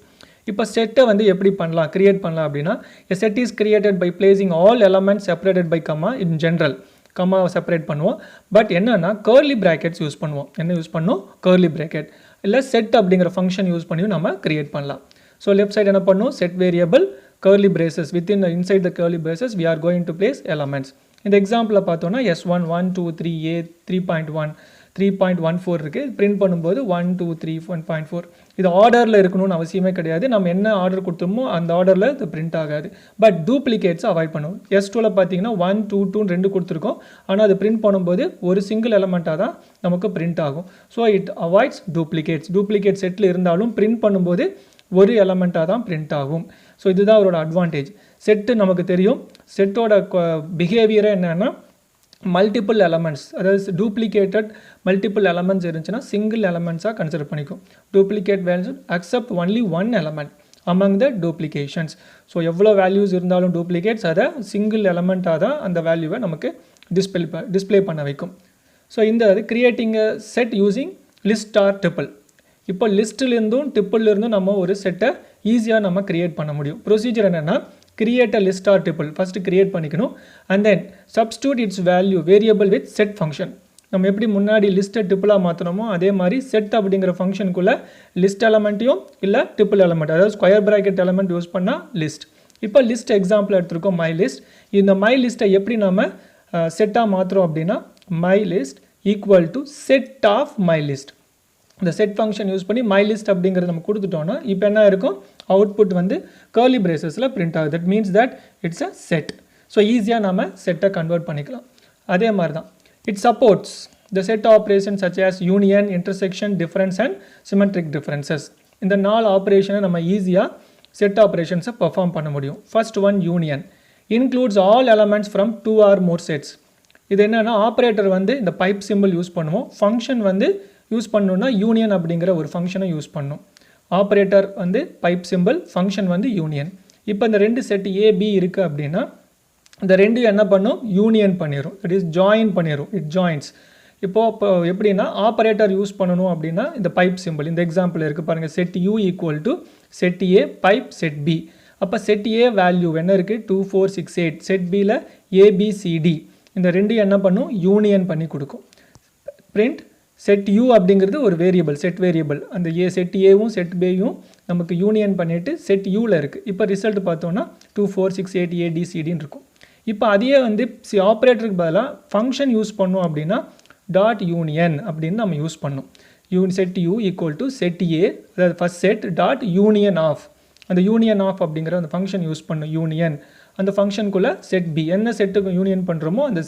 இப்போ செட்டை வந்து எப்படி பண்ணலாம், கிரியேட் பண்ணலாம் அப்படின்னா, a set is created by placing all elements separated by comma in general. கம்மாவை செப்பரேட் பண்ணுவோம். பட் என்னன்னா கர்லி ப்ராக்கெட்ஸ் யூஸ் பண்ணுவோம். என்ன யூஸ் பண்ணுவோம், கர்லி ப்ராக்கெட். இல்லை செட் அப்படிங்கிற ஃபங்க்ஷன் யூஸ் பண்ணியும் நம்ம கிரியேட் பண்ணலாம். ஸோ லெஃப்ட் சைடு என்ன பண்ணுவோம், set variable curly braces, within inside the curly braces we are going to place elements. இந்த எக்ஸாம்பிளில் பார்த்தோன்னா S1 1 2 3 A 3.1 3.14 இருக்குது. பிரிண்ட் பண்ணும்போது 1 2 3 1.4. இது ஆர்டரில் இருக்கணும்னு அவசியமே கிடையாது. நம்ம என்ன ஆர்டர் கொடுத்தோமோ அந்த ஆர்டரில் இது பிரிண்ட் ஆகாது. பட் டூப்ளிகேட்ஸ் அவாய்ட் பண்ணுவோம். S2ல் பார்த்தீங்கன்னா 1 2 2 2 கொடுத்துருக்கோம். ஆனால் அது பிரிண்ட் பண்ணும்போது ஒரு சிங்கிள் எலமெண்ட்டாக தான் நமக்கு பிரிண்ட் ஆகும். So it avoids duplicates. Duplicate settle இருந்தாலும் பிரிண்ட் பண்ணும்போது ஒரு எலமெண்ட்டாக தான் பிரிண்ட் ஆகும். ஸோ இதுதான் அவரோட அட்வான்டேஜ். செட்டு நமக்கு தெரியும். செட்டோட பிஹேவியரே என்னென்னா, மல்டிபிள் எலமெண்ட்ஸ், அதாவது டூப்ளிகேட்டட் மல்டிபிள் எலமெண்ட்ஸ் இருந்துச்சுன்னா சிங்கிள் எலமெண்ட்ஸாக கன்சிடர் பண்ணிக்கும். Duplicate values accept only one element among the duplications. So எவ்வளோ வேல்யூஸ் இருந்தாலும் டூப்ளிகேட்ஸ் அதை சிங்கிள் எலமெண்ட்டாக தான் அந்த வேல்யூவை நமக்கு டிஸ்பிளே பண்ண வைக்கும். ஸோ இந்த creating a set using list or tuple. இப்போ லிஸ்ட்டிலிருந்தும் டிப்பிள்லேருந்தும் நம்ம ஒரு செட்டை ஈஸியாக நம்ம கிரியேட் பண்ண முடியும். ப்ரொசீஜர் என்னென்னா, create a list or tuple first create பண்ணிக்கணும். And then substitute its value variable with set function. நம்ம எப்படி முன்னாடி லிஸ்ட்டை டிப்பிளாக மாற்றினோமோ அதே மாதிரி செட் அப்படிங்கிற ஃபங்க்ஷனுக்குள்ளே லிஸ்ட் எலமெண்ட்டையும் இல்லை டிப்பிள் எலமெண்ட், அதாவது ஸ்கொயர் ப்ராக்கெட் எலமெண்ட் யூஸ் பண்ணால் லிஸ்ட். இப்போ லிஸ்ட் எக்ஸாம்பிள் எடுத்துருக்கோம் மை லிஸ்ட். இந்த மை லிஸ்ட்டை எப்படி நம்ம செட்டாக மாற்றுறோம் அப்படின்னா, my list equal to set of my list. இந்த செட் ஃபங்க்ஷன் யூஸ் பண்ணி மை லிஸ்ட் அப்படிங்கிறது நம்ம கொடுத்துட்டோன்னா இப்போ என்ன இருக்கும், அவுட்புட் வந்து கர்லி பிரேசஸில் பிரிண்ட் ஆகுது. That means that it's a set. So ஈஸியாக நம்ம செட்டை கன்வெர்ட் பண்ணிக்கலாம். அதே மாதிரி தான் it supports the set operation such as union, intersection, difference and symmetric differences. இந்த 4 ஆப்ரேஷனை நம்ம ஈஸியாக செட் ஆப்ரேஷன்ஸை பெர்ஃபார்ம் பண்ண முடியும். First one union includes all elements from 2 or more sets. இது என்னென்னா, ஆப்ரேட்டர் வந்து இந்த பைப் சிம்பிள் யூஸ் பண்ணுவோம். ஃபங்க்ஷன் வந்து யூஸ் பண்ணணுன்னா யூனியன் அப்படிங்கிற ஒரு ஃபங்க்ஷனை யூஸ் பண்ணும். ஆப்ரேட்டர் வந்து பைப் சிம்பிள், ஃபங்க்ஷன் வந்து யூனியன். இப்போ இந்த 2 செட் ஏபி இருக்குது அப்படின்னா இந்த 2 என்ன பண்ணும், யூனியன் பண்ணிடும். தட் இஸ் ஜாயின் பண்ணிடும், இட் ஜாயின்ஸ். இப்போ எப்படின்னா, ஆப்ரேட்டர் யூஸ் பண்ணணும் அப்படின்னா இந்த பைப் சிம்பிள் இந்த எக்ஸாம்பிள் இருக்குது பாருங்கள், set U equal to set A pipe set B. அப்போ செட் ஏ வேல்யூ என்ன இருக்குது, 2 4 6 8. செட் பியில் ஏபிசிடி. இந்த 2 என்ன பண்ணும், யூனியன் பண்ணி கொடுக்கும். பிரிண்ட் செட் யூ அப்படிங்கிறது ஒரு வேரியபிள், செட் வேரியபிள். அந்த செட் ஏவும் செட் பேயும் நமக்கு யூனியன் பண்ணிவிட்டு செட் யூவில் இருக்குது. இப்போ ரிசல்ட் பார்த்தோன்னா 2 4 6 8 ஏடிசிடின்னு இருக்கும். இப்போ அதையே வந்து ஆப்ரேட்டருக்கு பதிலாக ஃபங்க்ஷன் யூஸ் பண்ணோம் அப்படின்னா டாட் யூனியன் அப்படின்னு நம்ம யூஸ் பண்ணோம். Set U equal to set A, அதாவது first set dot union of. அந்த யூனியன் ஆஃப் அப்படிங்கிற அந்த ஃபங்க்ஷன் யூஸ் பண்ணும், யூனியன். அந்த ஃபங்க்ஷனுக்குள்ளே செட் பி என்ன செட்டுக்கு யூனியன் பண்ணுறோமோ அந்த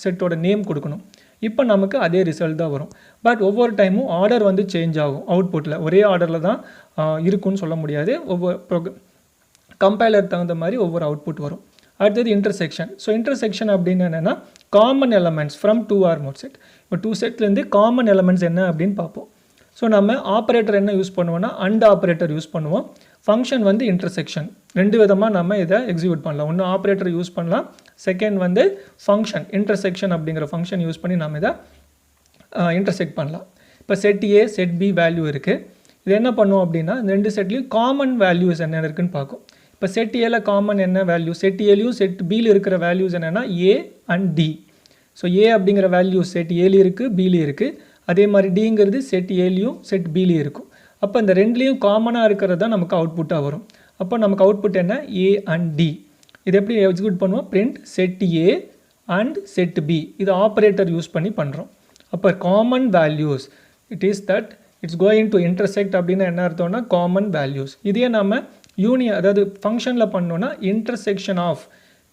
செட்டோட நேம் கொடுக்கணும். இப்போ நமக்கு அதே ரிசல்ட் தான் வரும். பட் ஒவ்வொரு டைமும் ஆர்டர் வந்து சேஞ்ச் ஆகும். அவுட்புட்டில் ஒரே ஆர்டரில் தான் இருக்குன்னு சொல்ல முடியாது. ஒவ்வொரு கம்பைலர் தகுந்த மாதிரி ஒவ்வொரு அவுட்புட் வரும். அடுத்தது இன்டர்செக்ஷன். ஸோ இன்டர்செக்ஷன் அப்படின்னு என்னென்னா common elements from 2 or more set. இப்போ 2 செட்லேருந்து காமன் எலமெண்ட்ஸ் என்ன அப்படின்னு பார்ப்போம். ஸோ நம்ம ஆப்ரேட்டர் என்ன யூஸ் பண்ணுவோம்னா அண்ட் ஆப்ரேட்டர் யூஸ் பண்ணுவோம். ஃபங்க்ஷன் வந்து இன்டர்செக்ஷன். 2 விதமாக நம்ம இதை எக்ஸிக்யூட் பண்ணலாம். ஒன்று ஆப்ரேட்டர் யூஸ் பண்ணலாம், செகண்ட் வந்து ஃபங்க்ஷன் இன்டர்செக்ஷன் அப்படிங்கிற ஃபங்க்ஷன் யூஸ் பண்ணி நம்ம இதை இன்டர்செக்ட் பண்ணலாம். இப்போ set A set B value இருக்குது. இது என்ன பண்ணுவோம் அப்படின்னா இந்த 2 செட்லேயும் காமன் வேல்யூஸ் என்ன இருக்குன்னு பார்க்கும். இப்போ செட் ஏல காமன் என்ன வேல்யூ, செட் ஏலையும் செட் பியில் இருக்கிற வேல்யூஸ் என்னென்னா ஏ அண்ட் டி. ஸோ ஏ அப்படிங்கிற வேல்யூ செட் ஏலையும் இருக்குது பிலையும் இருக்குது. அதே மாதிரி டிங்கிறது செட் ஏலையும் செட் பிலையும் இருக்கும். அப்போ இந்த ரெண்டுலேயும் காமனாக இருக்கிறது தான் நமக்கு அவுட்புட்டாக வரும். அப்போ நமக்கு அவுட்புட் என்ன, ஏ அண்ட் டி. இது எப்படி எக்ஸிக்யூட் பண்ணுவோம், print set A and set B. இது ஆப்ரேட்டர் யூஸ் பண்ணி பண்ணுறோம். அப்போ common values it is that it's going to intersect அப்படின்னா என்ன அர்த்தம்னா காமன் வேல்யூஸ். இதே நம்ம யூனியன் அதாவது ஃபங்க்ஷனில் பண்ணோன்னா intersection of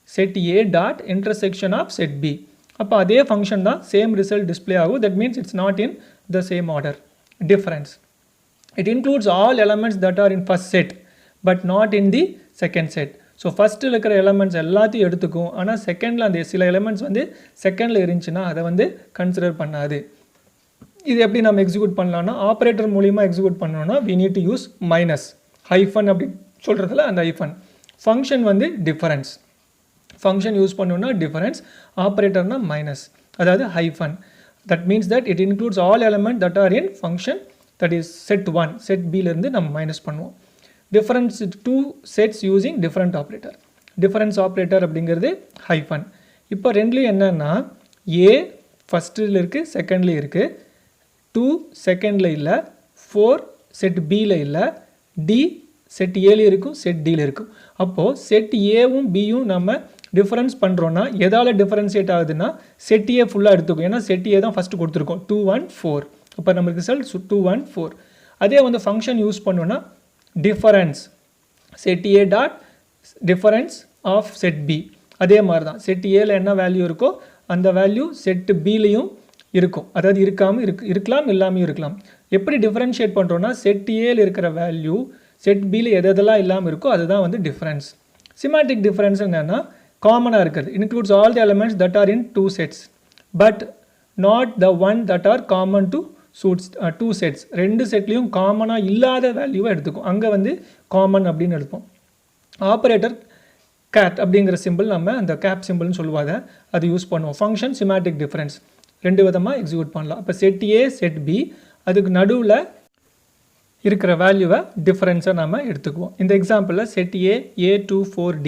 set A dot intersection of set B. அப்போ அதே ஃபங்க்ஷன் தான் சேம் ரிசல்ட் டிஸ்பிளே ஆகும். That means it's not in the same order. Difference it includes all elements that are in first set but not in the second set. So ஃபஸ்ட்டில் இருக்கிற எலமெண்ட்ஸ் எல்லாத்தையும் எடுத்துக்கும், ஆனால் செகண்டில் அந்த சில எலமெண்ட்ஸ் வந்து செகண்டில் இருந்துச்சுன்னா அதை வந்து கன்சிடர் பண்ணாது. இது எப்படி நம்ம எக்ஸிக்யூட் பண்ணலாம்னா ஆப்ரேட்டர் மூலிமா எக்ஸிக்யூட் பண்ணோன்னா we need to use minus hyphen அப்படி சொல்கிறதுல அந்த ஹைஃபன். ஃபங்க்ஷன் வந்து டிஃபரன்ஸ். ஃபங்க்ஷன் யூஸ் பண்ணோன்னா டிஃபரன்ஸ், ஆப்ரேட்டர்னா மைனஸ் அதாவது hyphen. That means that it includes all element that are in function that is set 1 set பிலேருந்து நம்ம மைனஸ் பண்ணுவோம். Difference 2 sets using different operator. Difference operator அப்படிங்கிறது ஹைஃபன். இப்போ ரெண்டுலேயும் என்னென்னா ஏ ஃபஸ்ட்டில் இருக்குது செகண்ட்லேயும் இருக்குது, 2 செகண்டில் இல்லை, 4 செட் பியில் இல்லை, டி செட் ஏல இருக்கும் செட் டியில் இருக்கும். அப்போது செட் ஏவும் பியும் நம்ம டிஃபரன்ஸ் பண்ணுறோன்னா எதால் டிஃபரன்ஷியேட் ஆகுதுன்னா செட் ஏ ஃபுல்லாக எடுத்துக்கும். ஏன்னா செட் ஏ தான் ஃபஸ்ட்டு கொடுத்துருக்கோம் 2 1 4. அப்போ நமக்கு ரிசல்ட் 2 1 4. அதே வந்து ஃபங்க்ஷன் யூஸ் பண்ணோன்னா difference set A dot difference of set B. அதே மாதிரி தான் செட் ஏல என்ன வேல்யூ இருக்கோ அந்த வேல்யூ செட் பிலையும் இருக்கும். அதாவது இருக்கலாம் இல்லாமையும் இருக்கலாம். எப்படி டிஃபரன்ஷியேட் பண்ணுறோன்னா செட் ஏல இருக்கிற வேல்யூ செட் பியில் எதெல்லாம் இல்லாமல் இருக்கோ அதுதான் வந்து டிஃபரன்ஸ். சிமாட்டிக் டிஃபரன்ஸ் என்னென்னா காமனாக இருக்கிறது. Includes all the elements that are in 2 sets but not the one that are common to suits 2 sets. 2 செட்லேயும் காமனாக இல்லாத வேல்யூவை எடுத்துக்கும். அங்கே வந்து காமன் அப்படின்னு எடுப்போம். ஆப்ரேட்டர் கேட் அப்படிங்கிற சிம்பிள் நம்ம அந்த கேப் சிம்பிள்னு சொல்லுவாங்க, அது யூஸ் பண்ணுவோம். ஃபங்க்ஷன் சிமாட்டிக் டிஃபரன்ஸ் 2 விதமாக எக்ஸிக்யூட் பண்ணலாம். இப்போ செட் ஏ செட் பி அதுக்கு நடுவில் இருக்கிற வேல்யூவை டிஃபரன்ஸை நம்ம எடுத்துக்குவோம். இந்த எக்ஸாம்பிளில் set A A24D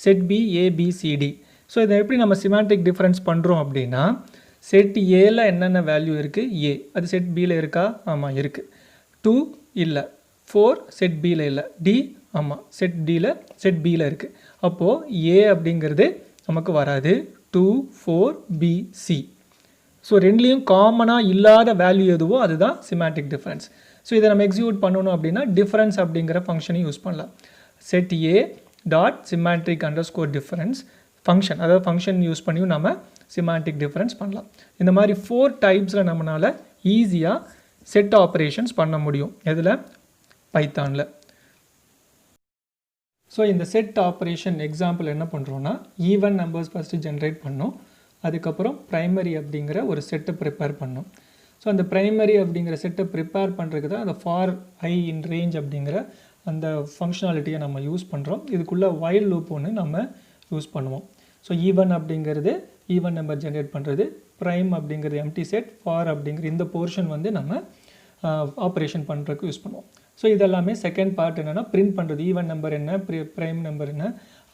set B ABCD. So இதை எப்படி நம்ம சிமாட்டிக் டிஃபரன்ஸ் பண்ணுறோம் அப்படின்னா செட் ஏல என்னென்ன வேல்யூ இருக்குது, ஏ அது செட் பியில் இருக்கா, ஆமாம் இருக்குது. 2 இல்லை, 4 செட் பியில் இல்லை, டி ஆமாம் செட் செட் பியில் இருக்குது. அப்போது ஏ அப்படிங்கிறது நமக்கு வராது. 2 4 B C. ஸோ ரெண்டுலேயும் காமனாக இல்லாத வேல்யூ எதுவோ அதுதான் சிமாட்டிக் டிஃபரன்ஸ். ஸோ இதை நம்ம எக்ஸிக்யூட் பண்ணணும் அப்படின்னா டிஃபரன்ஸ் அப்படிங்கிற ஃபங்க்ஷனை யூஸ் பண்ணலாம். Set A dot symmetric underscore difference function, அதாவது ஃபங்க்ஷன் யூஸ் பண்ணியும் நம்ம சிமாட்டிக் டிஃபரன்ஸ் பண்ணலாம். இந்த மாதிரி 4 டைப்ஸில் நம்மளால் ஈஸியாக செட் ஆப்ரேஷன்ஸ் பண்ண முடியும். எதில், பைத்தானில். ஸோ இந்த செட் ஆப்ரேஷன் எக்ஸாம்பிள் என்ன பண்ணுறோன்னா ஈவன் நம்பர்ஸ் ஃபஸ்ட்டு ஜென்ரேட் பண்ணோம், அதுக்கப்புறம் ப்ரைமரி அப்படிங்கிற ஒரு செட்டை ப்ரிப்பேர் பண்ணோம். ஸோ அந்த ப்ரைமரி அப்படிங்கிற செட்டை ப்ரிப்பேர் பண்ணுறதுக்கு தான் அந்த ஃபார் ஐ இன் ரேஞ்ச் அப்படிங்கிற அந்த ஃபங்க்ஷனாலிட்டியை நம்ம யூஸ் பண்ணுறோம். இதுக்குள்ளே வைல் லூப் ஒன்று நம்ம யூஸ் பண்ணுவோம். ஸோ ஈவன் அப்படிங்கிறது ஈவன் நம்பர் ஜென்ரேட் பண்ணுறது, ப்ரைம் அப்படிங்கிறது எம்டி செட், ஃபார் அப்படிங்கிற இந்த போர்ஷன் வந்து நம்ம ஆப்ரேஷன் பண்ணுறதுக்கு யூஸ் பண்ணுவோம். ஸோ இதெல்லாமே செகண்ட் பார்ட் என்னென்னா பிரிண்ட் பண்ணுறது, ஈவன் நம்பர் என்ன, ப்ரைம் நம்பர் என்ன,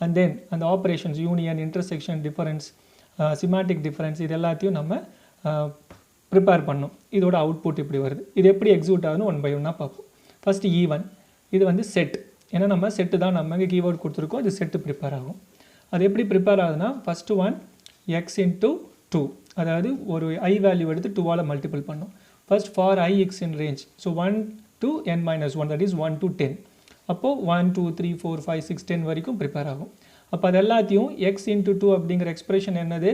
அண்ட் தென் அந்த operations union, intersection, difference, symmetric difference இது எல்லாத்தையும் நம்ம ப்ரிப்பேர் பண்ணோம். இதோட அவுட்புட் இப்படி வருது. இது எப்படி எக்ஸிக்யூட் ஆகுதுன்னு 1 by 1 பார்ப்போம். ஃபஸ்ட்டு ஈவன், இது வந்து செட். ஏன்னா நம்ம செட்டு தான் நம்ம இங்கே கீவேர்ட் கொடுத்துருக்கோம், இது செட்டு ப்ரிப்பேர் ஆகும். அது எப்படி ப்ரிப்பேர் ஆகுதுன்னா ஃபஸ்ட்டு 1 x into 2, அதாவது ஒரு ஐ வேல்யூ எடுத்து 2ஆல் மல்டிபிள் பண்ணோம். First for I X in range, so 1 to n-1, that is 1 to 10. அப்போது 1 2 3 4 5 6 10 வரைக்கும் ப்ரிப்பேர் ஆகும். அப்போ அது எல்லாத்தையும் x into 2 அப்படிங்கிற எக்ஸ்பிரஷன் என்னது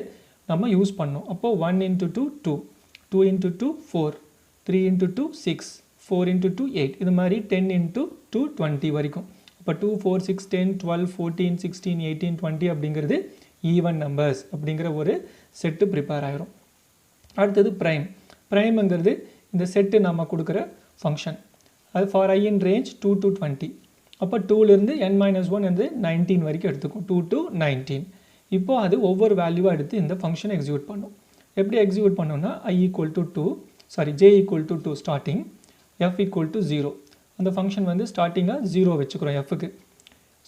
நம்ம யூஸ் பண்ணோம். அப்போது 1 into 2 2, 2 into 2 4, 3 into 2 6, 4 into 2 8, இது மாதிரி 10 into 2 20 வரைக்கும். இப்போ 2 4 6 10 12 14 16 18 20 அப்படிங்கிறது ஈவன் நம்பர்ஸ் அப்படிங்கிற ஒரு செட்டு ப்ரிப்பேர் ஆகிரும். அடுத்தது ப்ரைம்ங்கிறது இந்த செட்டு நம்ம கொடுக்குற ஃபங்க்ஷன். அது for I in range 2 to 20. அப்போ 2லேருந்து n-1 வந்து 19 வரைக்கும் எடுத்துக்கும், 2 to 19. இப்போது அது ஒவ்வொரு வேல்யூவாக எடுத்து இந்த ஃபங்க்ஷனை எக்ஸிக்யூட் பண்ணும். எப்படி எக்ஸிக்யூட் பண்ணோம்னா j equal to 2 starting, f equal to 0. அந்த ஃபங்க்ஷன் வந்து ஸ்டார்டிங்காக 0 வச்சுக்கிறோம் எஃப்க்கு.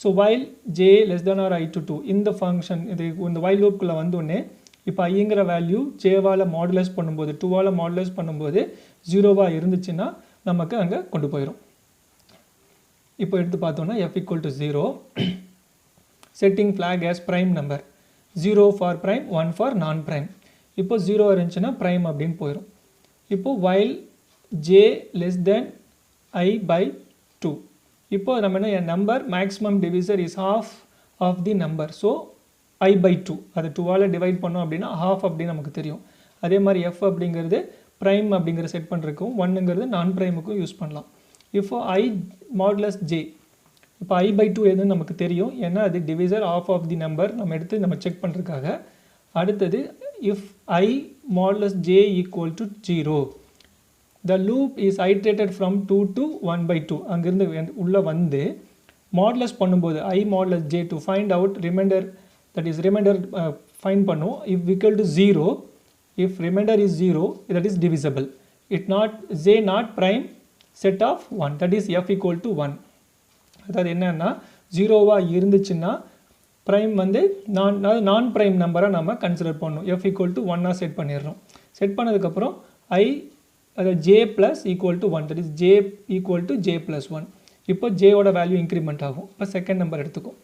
So while j less than or i to 2 இந்த ஃபங்க்ஷன் இந்த while லூப்புக்குள்ளே வந்தோடனே இப்போ ஐங்கிற வேல்யூ ஜேவால் மாடுலேஸ் பண்ணும்போது 2ஆல் மாடுலேஸ் பண்ணும்போது 0வாக இருந்துச்சுன்னா நமக்கு அங்கே கொண்டு போயிடும். இப்போ எடுத்து பார்த்தோன்னா f equal to 0 setting flag as prime number, 0 for prime 1 for non prime. இப்போ 0 இருந்துச்சுன்னா prime அப்படின்னு போயிடும். இப்போ while j less than I by 2. இப்போ நம்ம என்ன number maximum divisor is half of the number. So I by 2 அது 2ஆல் டிவைட் பண்ணோம் அப்படின்னா half அப்படின்னு நமக்கு தெரியும். அதே மாதிரி f அப்படிங்கிறது ப்ரைம் அப்படிங்கிற செட் பண்ணுறதுக்கும் 1ங்கிறது நான் ப்ரைமுக்கும் யூஸ் பண்ணலாம். இப்போ I மாடுலஸ் j, இப்போ I by 2 எதுன்னு நமக்கு தெரியும், ஏன்னா அது divisor half of the number நம்ம எடுத்து நம்ம செக் பண்ணுறதுக்காக. அடுத்தது if I modulus j equal to 0, the loop is iterated from 2 to 1 by 2. அங்கிருந்து உள்ளே வந்து மாடுலஸ் பண்ணும்போது I modulus j to find out remainder, that is remainder find பண்ணும். if equal to 0, if remainder is 0, that is divisible. It not j not prime set of 1, that is f equal to 1. அதாவது என்னன்னா 0வாக இருந்துச்சுன்னா ப்ரைம் வந்து நான் ப்ரைம் நம்பராக நம்ம கன்சிடர் பண்ணணும். f equal to 1ஆக செட் பண்ணிடுறோம். செட் பண்ணதுக்கப்புறம் அது j plus equal to 1, that is j equal to j plus 1. இப்போ jோட வேல்யூ இன்க்ரிமெண்ட் ஆகும். இப்போ செகண்ட் நம்பர் எடுத்துக்கும்.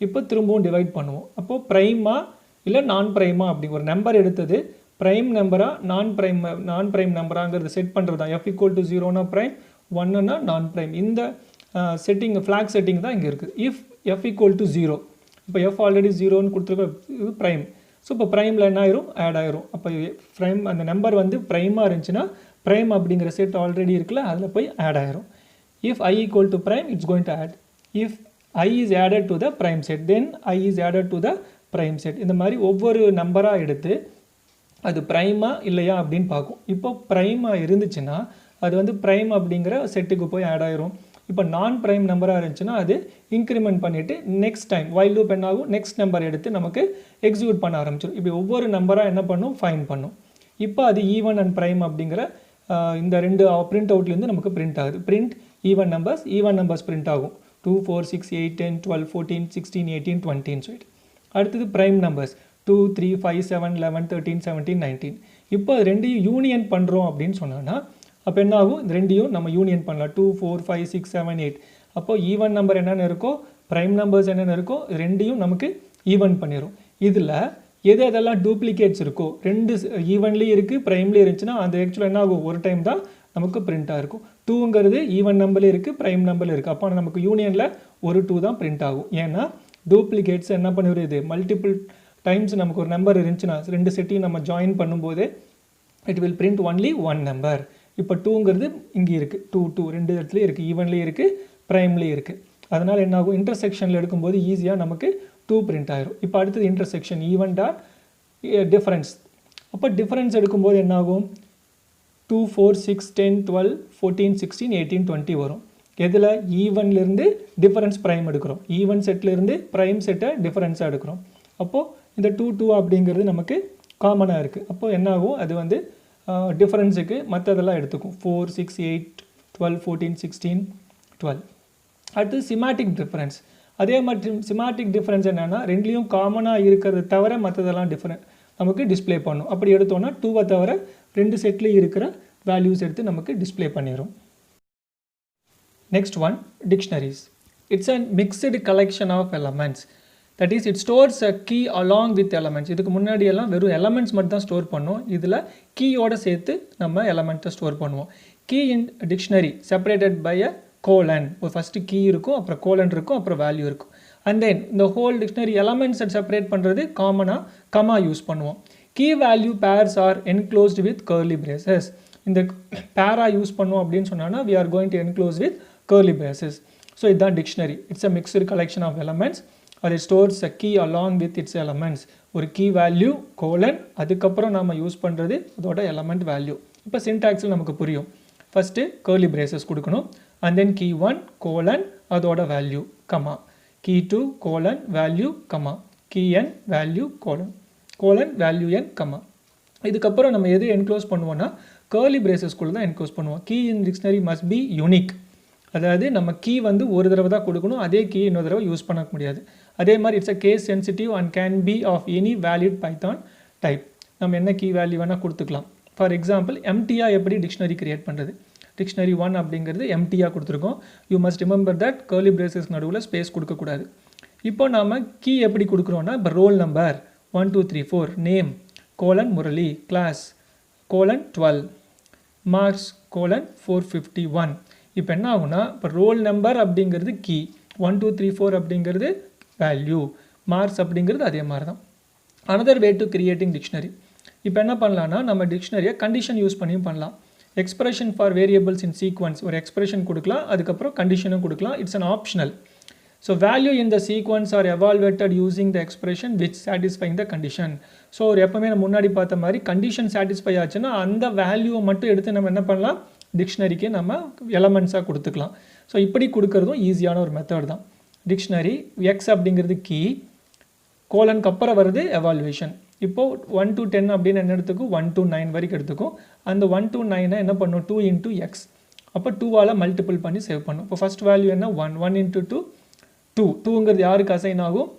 இப்போ திரும்பவும் டிவைட் பண்ணுவோம். அப்போது ப்ரைமா இல்லை நான் ப்ரைமா அப்படி ஒரு நம்பர் எடுத்தது ப்ரைம் நம்பரா நான் ப்ரைம் நம்பராங்கிறது செட் பண்ணுறது தான். f equal to 0னா ப்ரைம், 1னா நான் ப்ரைம். இந்த செட்டிங் ஃப்ளாக் செட்டிங் தான் இங்கே இருக்குது. if f equal to 0, இப்போ f ஆல்ரெடி 0ன்னு கொடுத்துருக்க இது ப்ரைம். ஸோ இப்போ ப்ரைமில் என்ன ஆயிரும், ஆட் ஆயிரும். அப்போ ப்ரைம் அந்த நம்பர் வந்து ப்ரைமாக இருந்துச்சுன்னா ப்ரைம் அப்படிங்கிற செட் ஆல்ரெடி இருக்குல்ல அதில் போய் ஆட் ஆயிரும். if I equal to prime, it's going to add. if I is added to the prime set, then I is added to the prime set. இந்த மாதிரி ஒவ்வொரு நம்பராக எடுத்து அது ப்ரைமா இல்லையா அப்படின்னு பார்க்கும். இப்போ ப்ரைமாக இருந்துச்சுன்னா அது வந்து ப்ரைம் அப்படிங்கிற செட்டுக்கு போய் ஆட் ஆயிரும். இப்போ நான் ப்ரைம் நம்பராக இருந்துச்சுன்னா அது இன்க்ரிமெண்ட் பண்ணிவிட்டு நெக்ஸ்ட் டைம் வைல் லூப் என்ன ஆகும், நெக்ஸ்ட் நம்பர் எடுத்து நமக்கு எக்ஸிக்யூட் பண்ண ஆரம்பிச்சிடும். இப்போ ஒவ்வொரு நம்பராக என்ன பண்ணும், ஃபைண்ட் பண்ணும். இப்போ அது ஈவன் அண்ட் ப்ரைம் அப்படிங்கிற இந்த ரெண்டு பிரிண்ட் அவுட்லேருந்து நமக்கு பிரிண்ட் ஆகுது. பிரிண்ட் ஈவன் நம்பர்ஸ் பிரிண்ட் ஆகும். 2 4 6 8 10 12 14 16 18 20 சொல்லிட்டு. அடுத்தது ப்ரைம் நம்பர்ஸ் 2 3 5 7 11 13 17 19. இப்போ அது ரெண்டையும் யூனியன் பண்ணுறோம் அப்படின்னு சொன்னோன்னா அப்போ என்ன ஆகும், இந்த ரெண்டையும் நம்ம யூனியன் பண்ணலாம். 2 4 5 6 7 8. அப்போது ஈவன் நம்பர் என்னென்ன இருக்கோ ப்ரைம் நம்பர்ஸ் என்னென்ன இருக்கோ ரெண்டையும் நமக்கு ஈவன் பண்ணிடும். இதில் எதெல்லாம் டூப்ளிகேட்ஸ் இருக்கோ, ரெண்டு ஈவன்லேயும் இருக்குது ப்ரைம்லேயும் இருந்துச்சுன்னா அது ஆக்சுவலாக என்ன ஆகும், ஒரு டைம் தான் நமக்கு பிரிண்ட்டாக இருக்கும். 2ங்கிறது ஈவன் நம்பர்லேயும் இருக்குது ப்ரைம் நம்பர்லேயும் இருக்குது. அப்போ நமக்கு யூனியனில் ஒரு 2 தான் பிரிண்ட் ஆகும். ஏன்னா டூப்ளிகேட்ஸ் என்ன பண்ணிடுது, மல்டிபிள் டைம்ஸ் நமக்கு ஒரு நம்பர் இருந்துச்சுன்னா ரெண்டு செட்டையும் நம்ம ஜாயின் பண்ணும்போது it will print only one number. இப்போ 2ங்கிறது இங்கே இருக்குது, 2 ரெண்டு இடத்துலையும் இருக்குது, ஈவன்லேயும் இருக்குது ப்ரைம்லேயும் இருக்குது. அதனால் என்ன ஆகும், இன்டர்செக்ஷனில் எடுக்கும்போது ஈஸியாக நமக்கு 2 பிரிண்ட் ஆகிரும். இப்போ அடுத்தது இன்டர்செக்ஷன் ஈவன் டாட் டிஃபரன்ஸ். அப்போ டிஃபரன்ஸ் எடுக்கும்போது என்ன ஆகும், 2 4 6 10 12 14 16 18 20 வரும். எதில் ஈவன்லேருந்து டிஃபரன்ஸ் ப்ரைம் எடுக்கிறோம், ஈவன் செட்லேருந்து ப்ரைம் செட்டை டிஃபரன்ஸாக எடுக்கிறோம். அப்போது இந்த 2 2 அப்படிங்கிறது நமக்கு காமனாக இருக்குது. அப்போது என்ன ஆகும், அது வந்து டிஃபரன்ஸுக்கு மற்றதெல்லாம் எடுத்துக்கும். 4 6 8 12 14 16 12. அடுத்து சிமாட்டிக் டிஃபரன்ஸ். அதே மாதிரி சிமாட்டிக் டிஃபரன்ஸ் என்னென்னா ரெண்டுலேயும் காமனாக இருக்கிறது தவிர மற்றதெல்லாம் நமக்கு டிஸ்பிளே பண்ணும். அப்படி எடுத்தோன்னா 2வை தவிர ரெண்டு செட்லேயும் இருக்கிற வேல்யூஸ் எடுத்து நமக்கு டிஸ்பிளே பண்ணிடும். Next one, dictionaries. It's a mixed collection of elements. That is it stores a key along with elements. இதுக்கு முன்னாடியெல்லாம் வெறும் எலமெண்ட்ஸ் மட்டும் தான் ஸ்டோர் பண்ணுவோம். இதில் கீயோடு சேர்த்து நம்ம எலமெண்ட்டை ஸ்டோர் பண்ணுவோம். Key in dictionary separated by a colon. ஒரு ஃபஸ்ட்டு கீ இருக்கும், அப்புறம் கோலன் இருக்கும், அப்புறம் வேல்யூ இருக்கும். அண்ட் தென் இந்த ஹோல் டிக்ஷனரி எலமெண்ட்ஸை செப்பரேட் பண்ணுறது காமனாக கமா யூஸ் பண்ணுவோம். Key value pairs are enclosed with curly braces. இந்த பேரா யூஸ் பண்ணுவோம் அப்படின்னு சொன்னோன்னா we are going to enclose with curly braces. So இதுதான் dictionary. It's a mixed collection of elements. அது stores a key along with its elements. ஒரு கீ வேல்யூ கோலன், அதுக்கப்புறம் நம்ம யூஸ் பண்ணுறது அதோட எலமெண்ட் வேல்யூ. இப்போ சின்டாக்ஸில் நமக்கு புரியும். ஃபஸ்ட்டு கர்லி பிரேசஸ் கொடுக்கணும், அண்ட் தென் கீ 1 கோலன் அதோட value comma, key 2 colon value comma, key n value colon value n comma. இதுக்கப்புறம் நம்ம எது என்க்ளோஸ் பண்ணுவோம்னா கர்லி பிரேசஸ்குள்ளே தான் என்க்ளோஸ் பண்ணுவோம். Key in dictionary must be unique. அதாவது நம்ம கீ வந்து ஒரு தடவை தான் கொடுக்கணும், அதே கீ இன்னொரு தடவை யூஸ் பண்ண முடியாது. அதே மாதிரி it's a case sensitive and can be of any valid Python type. நம்ம என்ன கீ வேல்யூ வேணால் கொடுத்துக்கலாம். ஃபார் எக்ஸாம்பிள் எம்டியாக எப்படி டிக்ஷனரி கிரியேட் பண்ணுறது. டிக்ஷனரி 1 அப்படிங்கிறது எம்டியாக கொடுத்துருக்கோம். You must remember that curly braces நடுவில் ஸ்பேஸ் கொடுக்கக்கூடாது. இப்போ நாம் கீ எப்படி கொடுக்குறோன்னா, இப்போ roll number 1 2 3 4, name colon Murali, class colon 12, marks colon 451. இப்போ என்ன ஆகுனா, இப்போ ரோல் நம்பர் அப்படிங்கிறது கீ, 1 2 3 4 அப்படிங்கிறது வேல்யூ, மார்க்ஸ் அப்படிங்கிறது அதே மாதிரி தான். Another way to creating dictionary. இப்போ என்ன பண்ணலான்னா, நம்ம டிக்ஷனரியை கண்டிஷன் யூஸ் பண்ணியும் பண்ணலாம். Expression for variables in sequence, ஒரு எக்ஸ்பிரஷன் கொடுக்கலாம், அதுக்கப்புறம் கண்டிஷனும் கொடுக்கலாம். It's an optional. So value in the sequence are evaluated using the expression which satisfying the condition. So ஒரு எப்போவுமே நம்ம முன்னாடி பார்த்த மாதிரி கண்டிஷன் சாட்டிஸ்ஃபை ஆச்சுன்னா அந்த வேல்யூவை மட்டும் எடுத்து நம்ம என்ன பண்ணலாம், டிக்ஷனரிக்கு நம்ம எலமெண்ட்ஸாக கொடுத்துக்கலாம். ஸோ இப்படி கொடுக்குறதும் ஈஸியான ஒரு மெத்தட் தான். டிக்ஷனரி எக்ஸ் அப்படிங்கிறது கீ, கோலனுக்கு அப்புறம் வருது எவாலுவேஷன். இப்போது 1 to 10 அப்படின்னு என்ன எடுத்துக்கும், 1 to 9 வரைக்கும் எடுத்துக்கும். அந்த 1 to 9 என்ன பண்ணும், 2 into x. அப்போ 2ஆல் மல்டிபிள் பண்ணி சேவ் பண்ணும். இப்போ ஃபஸ்ட் வேல்யூ என்ன, 1 into 2 2. 2ங்கிறது யாருக்கு அசைன் ஆகும்,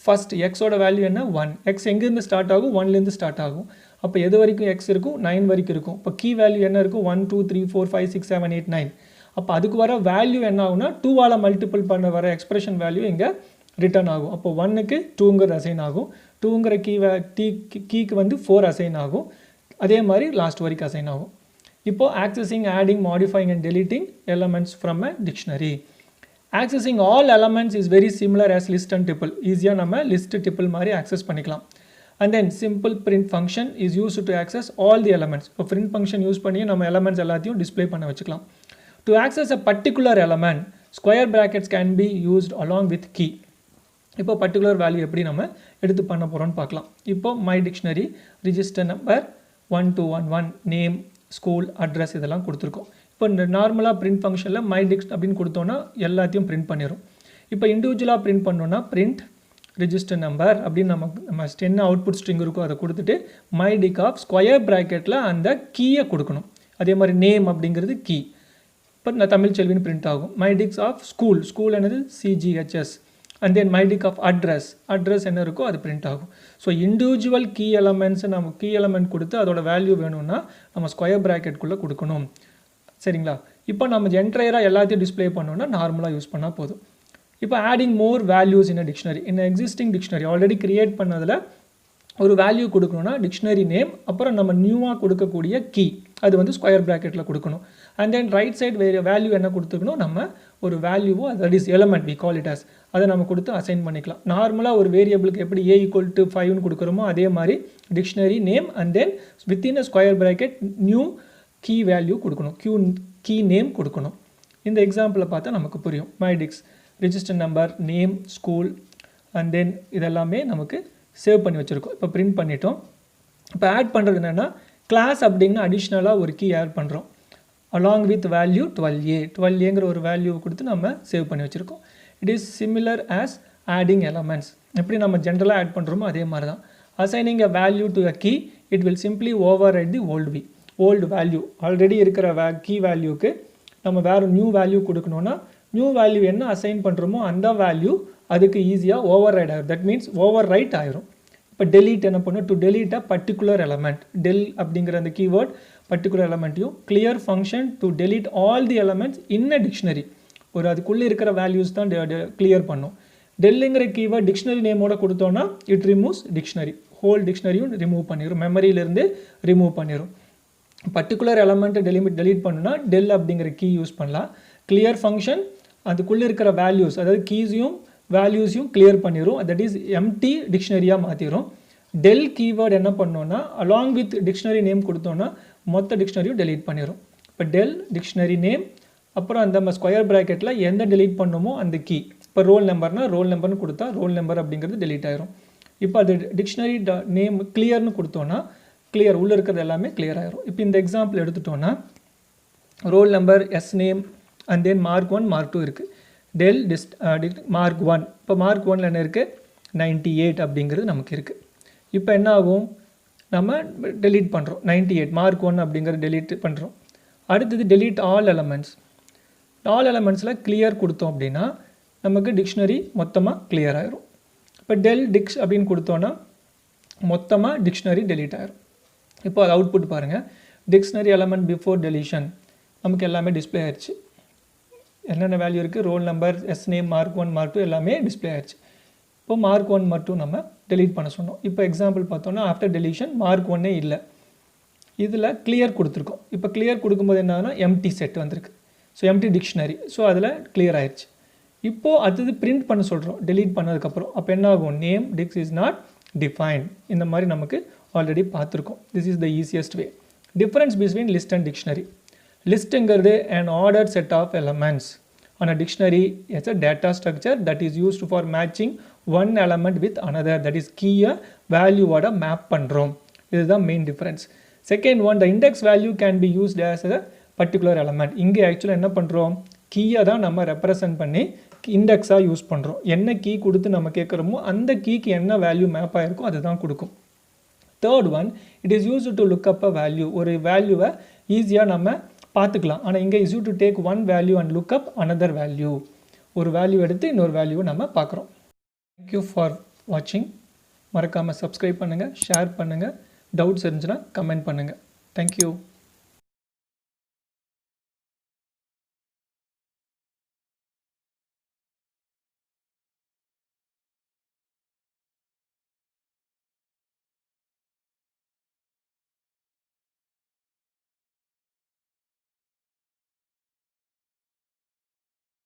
ஃபஸ்ட் எக்ஸோட வேல்யூ என்ன 1. எக்ஸ் எங்கேருந்து ஸ்டார்ட் ஆகும், 1லேருந்து ஸ்டார்ட் ஆகும். அப்போ எது வரைக்கும் எக்ஸ் இருக்கும், 9 வரைக்கும் இருக்கும். இப்போ கீ வேல்யூ என்ன இருக்கும், 1 2 3 4 5 6 7 8 9. அப்போ அதுக்கு வர வேல்யூ என்ன ஆகும்னா 2ஆல் மல்டிபிள் பண்ண வர எக்ஸ்பிரஷன் வேல்யூ இங்கே ரிட்டர்ன் ஆகும். அப்போ 1க்கு 2ங்கிறது அசைன் ஆகும், 2ங்கிற கீக்கு வந்து 4 அசைன் ஆகும். அதே மாதிரி லாஸ்ட் வரைக்கும் அசைன் ஆகும். இப்போது accessing, adding, modifying and deleting elements from a dictionary. Accessing all elements is very similar as list and tuple. ஈஸியாக நம்ம லிஸ்ட் டிப்பிள் மாதிரி ஆக்சஸ் பண்ணிக்கலாம். And then simple print function is use to access all the elements. இப்போ பிரிண்ட் ஃபங்க்ஷன் யூஸ் பண்ணி நம்ம எலமெண்ட்ஸ் எல்லாத்தையும் டிஸ்பிளே பண்ண வச்சுக்கலாம். To access a particular element, square brackets can be used along with key. இப்போ பர்டிகுலர் வேல்யூ எப்படி நம்ம எடுத்து பண்ண போகிறோம்னு பார்க்கலாம். இப்போ my dictionary register number 1211, name, school, address இதெல்லாம் கொடுத்துருக்கோம். இப்போ இந்த நார்மலாக பிரிண்ட் ஃபங்க்ஷனில் மை டிக்ஸ் அப்படின்னு கொடுத்தோன்னா எல்லாத்தையும் பிரிண்ட் பண்ணிடும். இப்போ இண்டிவிஜுவலாக பிரிண்ட் பண்ணோன்னா பிரிண்ட் ரிஜிஸ்டர் நம்பர் அப்படின்னு நம்ம என்ன அவுட்புட் ஸ்ட்ரிங் இருக்கோ அதை கொடுத்துட்டு மை டிக் ஆஃப் ஸ்கொயர் ப்ராக்கெட்டில் அந்த கீயை கொடுக்கணும். அதே மாதிரி நேம் அப்படிங்கிறது கீ. இப்போ நான் தமிழ் செல்வின்னு பிரிண்ட் ஆகும். மை டிக்ஸ் ஆஃப் ஸ்கூல் என்னது CGHS. And then my dict of address என்ன இருக்கோ அது பிரிண்ட் ஆகும். ஸோ இண்டிவிஜுவல் கீ எலமெண்ட்ஸை நம்ம கீ எலமெண்ட் கொடுத்து அதோட வேல்யூ வேணும்னா நம்ம ஸ்கொயர் ப்ராக்கெட்குள்ளே கொடுக்கணும். சரிங்களா. இப்போ நம்ம என்ட்ரையராக எல்லாத்தையும் டிஸ்பிளே பண்ணோன்னா நார்மலாக யூஸ் பண்ணால் போதும். இப்போ ஆடிங் மோர் வேல்யூஸ் இன் டிக்ஷனரி, இன் எக்ஸிஸ்டிங் டிக்ஷனரி ஆல்ரெடி கிரியேட் பண்ணதில் ஒரு வேல்யூ கொடுக்கணும்னா டிக்ஷனரி நேம், அப்புறம் நம்ம நியூவாக கொடுக்கக்கூடிய கீ அது வந்து ஸ்கொயர் ப்ராக்கெட்டில் கொடுக்கணும். And then right side value என்ன கொடுத்துக்கணும், நம்ம ஒரு வேல்யூவோ that is element we call it as, அதை நம்ம கொடுத்து அசைன் பண்ணிக்கலாம். நார்மலாக ஒரு வேரியபிளுக்கு எப்படி A = 5ன்னு கொடுக்குறோமோ அதே மாதிரி dictionary name and then within a square bracket new key value கொடுக்கணும், கீ நேம் கொடுக்கணும். இந்த எக்ஸாம்பிளை பார்த்தா நமக்கு புரியும். My dicts register number, name, school and then இதெல்லாமே நமக்கு சேவ் பண்ணி வச்சுருக்கோம். இப்போ பிரிண்ட் பண்ணிட்டோம். இப்போ ஆட் பண்ணுறது என்னென்னா கிளாஸ் அப்படின்னா அடிஷ்னலாக ஒரு கீ ஆட் பண்ணுறோம். அலாங் வித் வேல்யூ 12A ஒரு வேல்யூ கொடுத்து நம்ம சேவ் பண்ணி வச்சுருக்கோம். It is similar as adding elements. எப்படி நம்ம ஜென்ரலாக ஆட் பண்ணுறோமோ அதே மாதிரி தான். Assigning a value to a key, it will simply overwrite the old value. Already இருக்கிற கீ வேல்யூக்கு நம்ம வேறு நியூ வேல்யூ கொடுக்கணுன்னா நியூ வேல்யூ என்ன அசைன் பண்ணுறோமோ அந்த வேல்யூ அதுக்கு ஈஸியாக ஓவர் ரைட் ஆகிடும். தட் மீன்ஸ் ஓவர் ரைட் ஆயிரும். இப்போ டெலீட் என்ன பண்ணும், to delete a particular element, அப்படிங்கிற அந்த கீவேர்ட் பர்டிகுலர் எலமெண்ட்டையும் clear function to delete all the elements in a dictionary. ஒரு அதுக்குள்ளே இருக்கிற வேல்யூஸ் தான் கிளியர் பண்ணும். டெல்லுங்கிற கீவேர்ட் டிக்ஷனரி நேமோட கொடுத்தோன்னா இட் ரிமூவ்ஸ் டிக்ஷனரி, ஹோல் டிக்ஷனரியும் ரிமூவ் பண்ணிடும், மெமரியிலேருந்து ரிமூவ் பண்ணிடும். பர்டிகுலர் எலமெண்ட்டை டெலீட் பண்ணுன்னா டெல் அப்படிங்கிற கீ யூஸ் பண்ணலாம். கிளியர் ஃபங்க்ஷன் அதுக்குள்ளே இருக்கிற வேல்யூஸ் அதாவது கீஸையும் வேல்யூஸையும் கிளியர் பண்ணிடும், தட் இஸ் எம்டி டிக்ஷனரியாக மாற்றிடும். டெல் கீவேர்டு என்ன பண்ணோன்னா அலாங் வித் டிக்ஷனரி நேம் கொடுத்தோன்னா மொத்த டிக்ஷனரியும் டெலீட் பண்ணிடும். இப்போ டெல் டிக்ஷனரி நேம் அப்புறம் அந்த நம்ம ஸ்கொயர் ப்ராக்கெட்டில் எந்த delete பண்ணணுமோ அந்த கீ. இப்போ ரோல் நம்பர்னால் ரோல் நம்பர்னு கொடுத்தா ரோல் நம்பர் அப்படிங்கிறது delete ஆயிரும். இப்போ அது டிக்ஷனரி நேம் கிளியர்னு கொடுத்தோன்னா கிளியர் உள்ளே இருக்கிறது எல்லாமே கிளியர் ஆயிரும். இப்போ இந்த எக்ஸாம்பிள் எடுத்துட்டோன்னா roll number S name and then mark 1 mark 2 இருக்குது. மார்க் 1 இப்போ மார்க் 1ல் என்ன இருக்குது 98 அப்படிங்கிறது நமக்கு இருக்குது. இப்போ என்ன ஆகும் நம்ம delete பண்ணுறோம் 98 மார்க் 1 அப்படிங்கிறது delete பண்ணுறோம். அடுத்தது delete all elements. all elementsல clear கொடுத்தோம் அப்படின்னா நமக்கு டிக்ஷனரி மொத்தமாக clear ஆயிரும். இப்போ dix அப்படின்னு கொடுத்தோன்னா மொத்தமாக டிக்ஷனரி delete ஆயிரும். இப்போ அது அவுட்புட் பாருங்கள் டிக்ஷனரி எலமெண்ட் பிஃபோர் டெலிஷன் நமக்கு எல்லாமே டிஸ்பிளே ஆயிடுச்சு. என்னென்ன வேல்யூ இருக்குது roll number S name mark 1 mark 2 எல்லாமே டிஸ்பிளே ஆயிடுச்சு. இப்போ மார்க் 1 மட்டும் நம்ம delete பண்ண சொன்னோம். இப்போ எக்ஸாம்பிள் பார்த்தோன்னா ஆஃப்டர் டெலிஷன் மார்க் 1 இல்லை, இதில் கிளியர் கொடுத்துருக்கோம். இப்போ கிளியர் கொடுக்கும்போது என்னன்னா எம்டி செட் வந்திருக்கு. ஸோ எம்டி டிக்ஷனரி, ஸோ அதில் கிளியர் ஆயிடுச்சு. இப்போது அடுத்தது பிரிண்ட் பண்ண சொல்கிறோம் delete பண்ணதுக்கப்புறம். அப்போ என்ன ஆகும் name dicts is not defined. இந்த மாதிரி நமக்கு ஆல்ரெடி பார்த்துருக்கோம். This is the easiest way. Difference between list and dictionary. லிஸ்ட்டுங்கிறது an ordered set of elements. On a dictionary, it's a data structure that is used for matching one element with another. That is key-ய வேல்யூவோட மேப் பண்ணுறோம். இதுதான் main difference. Second one, the index value can be used as a particular element. இங்கே ஆக்சுவலாக என்ன பண்ணுறோம் கீயை தான் நம்ம ரெப்ரசன்ட் பண்ணி இண்டெக்ஸாக யூஸ் பண்ணுறோம். என்ன கீ கொடுத்து நம்ம கேட்குறோமோ அந்த கீக்கு என்ன வேல்யூ மேப் ஆகிருக்கோ அதுதான் கொடுக்கும். Third one, it is used to look up a value. ஒரு வேல்யூவை ஈஸியாக நம்ம பார்த்துக்கலாம். ஆனால் இங்கே is you to take one value and look up another value. ஒரு வேல்யூ எடுத்து இன்னொரு வேல்யூவை நம்ம பார்க்குறோம். தேங்க்யூ ஃபார் வாட்சிங். மறக்காமல் சப்ஸ்கிரைப் பண்ணுங்கள், ஷேர் பண்ணுங்கள், டவுட்ஸ் இருந்துச்சுன்னா கமெண்ட் பண்ணுங்கள். தேங்க்யூ.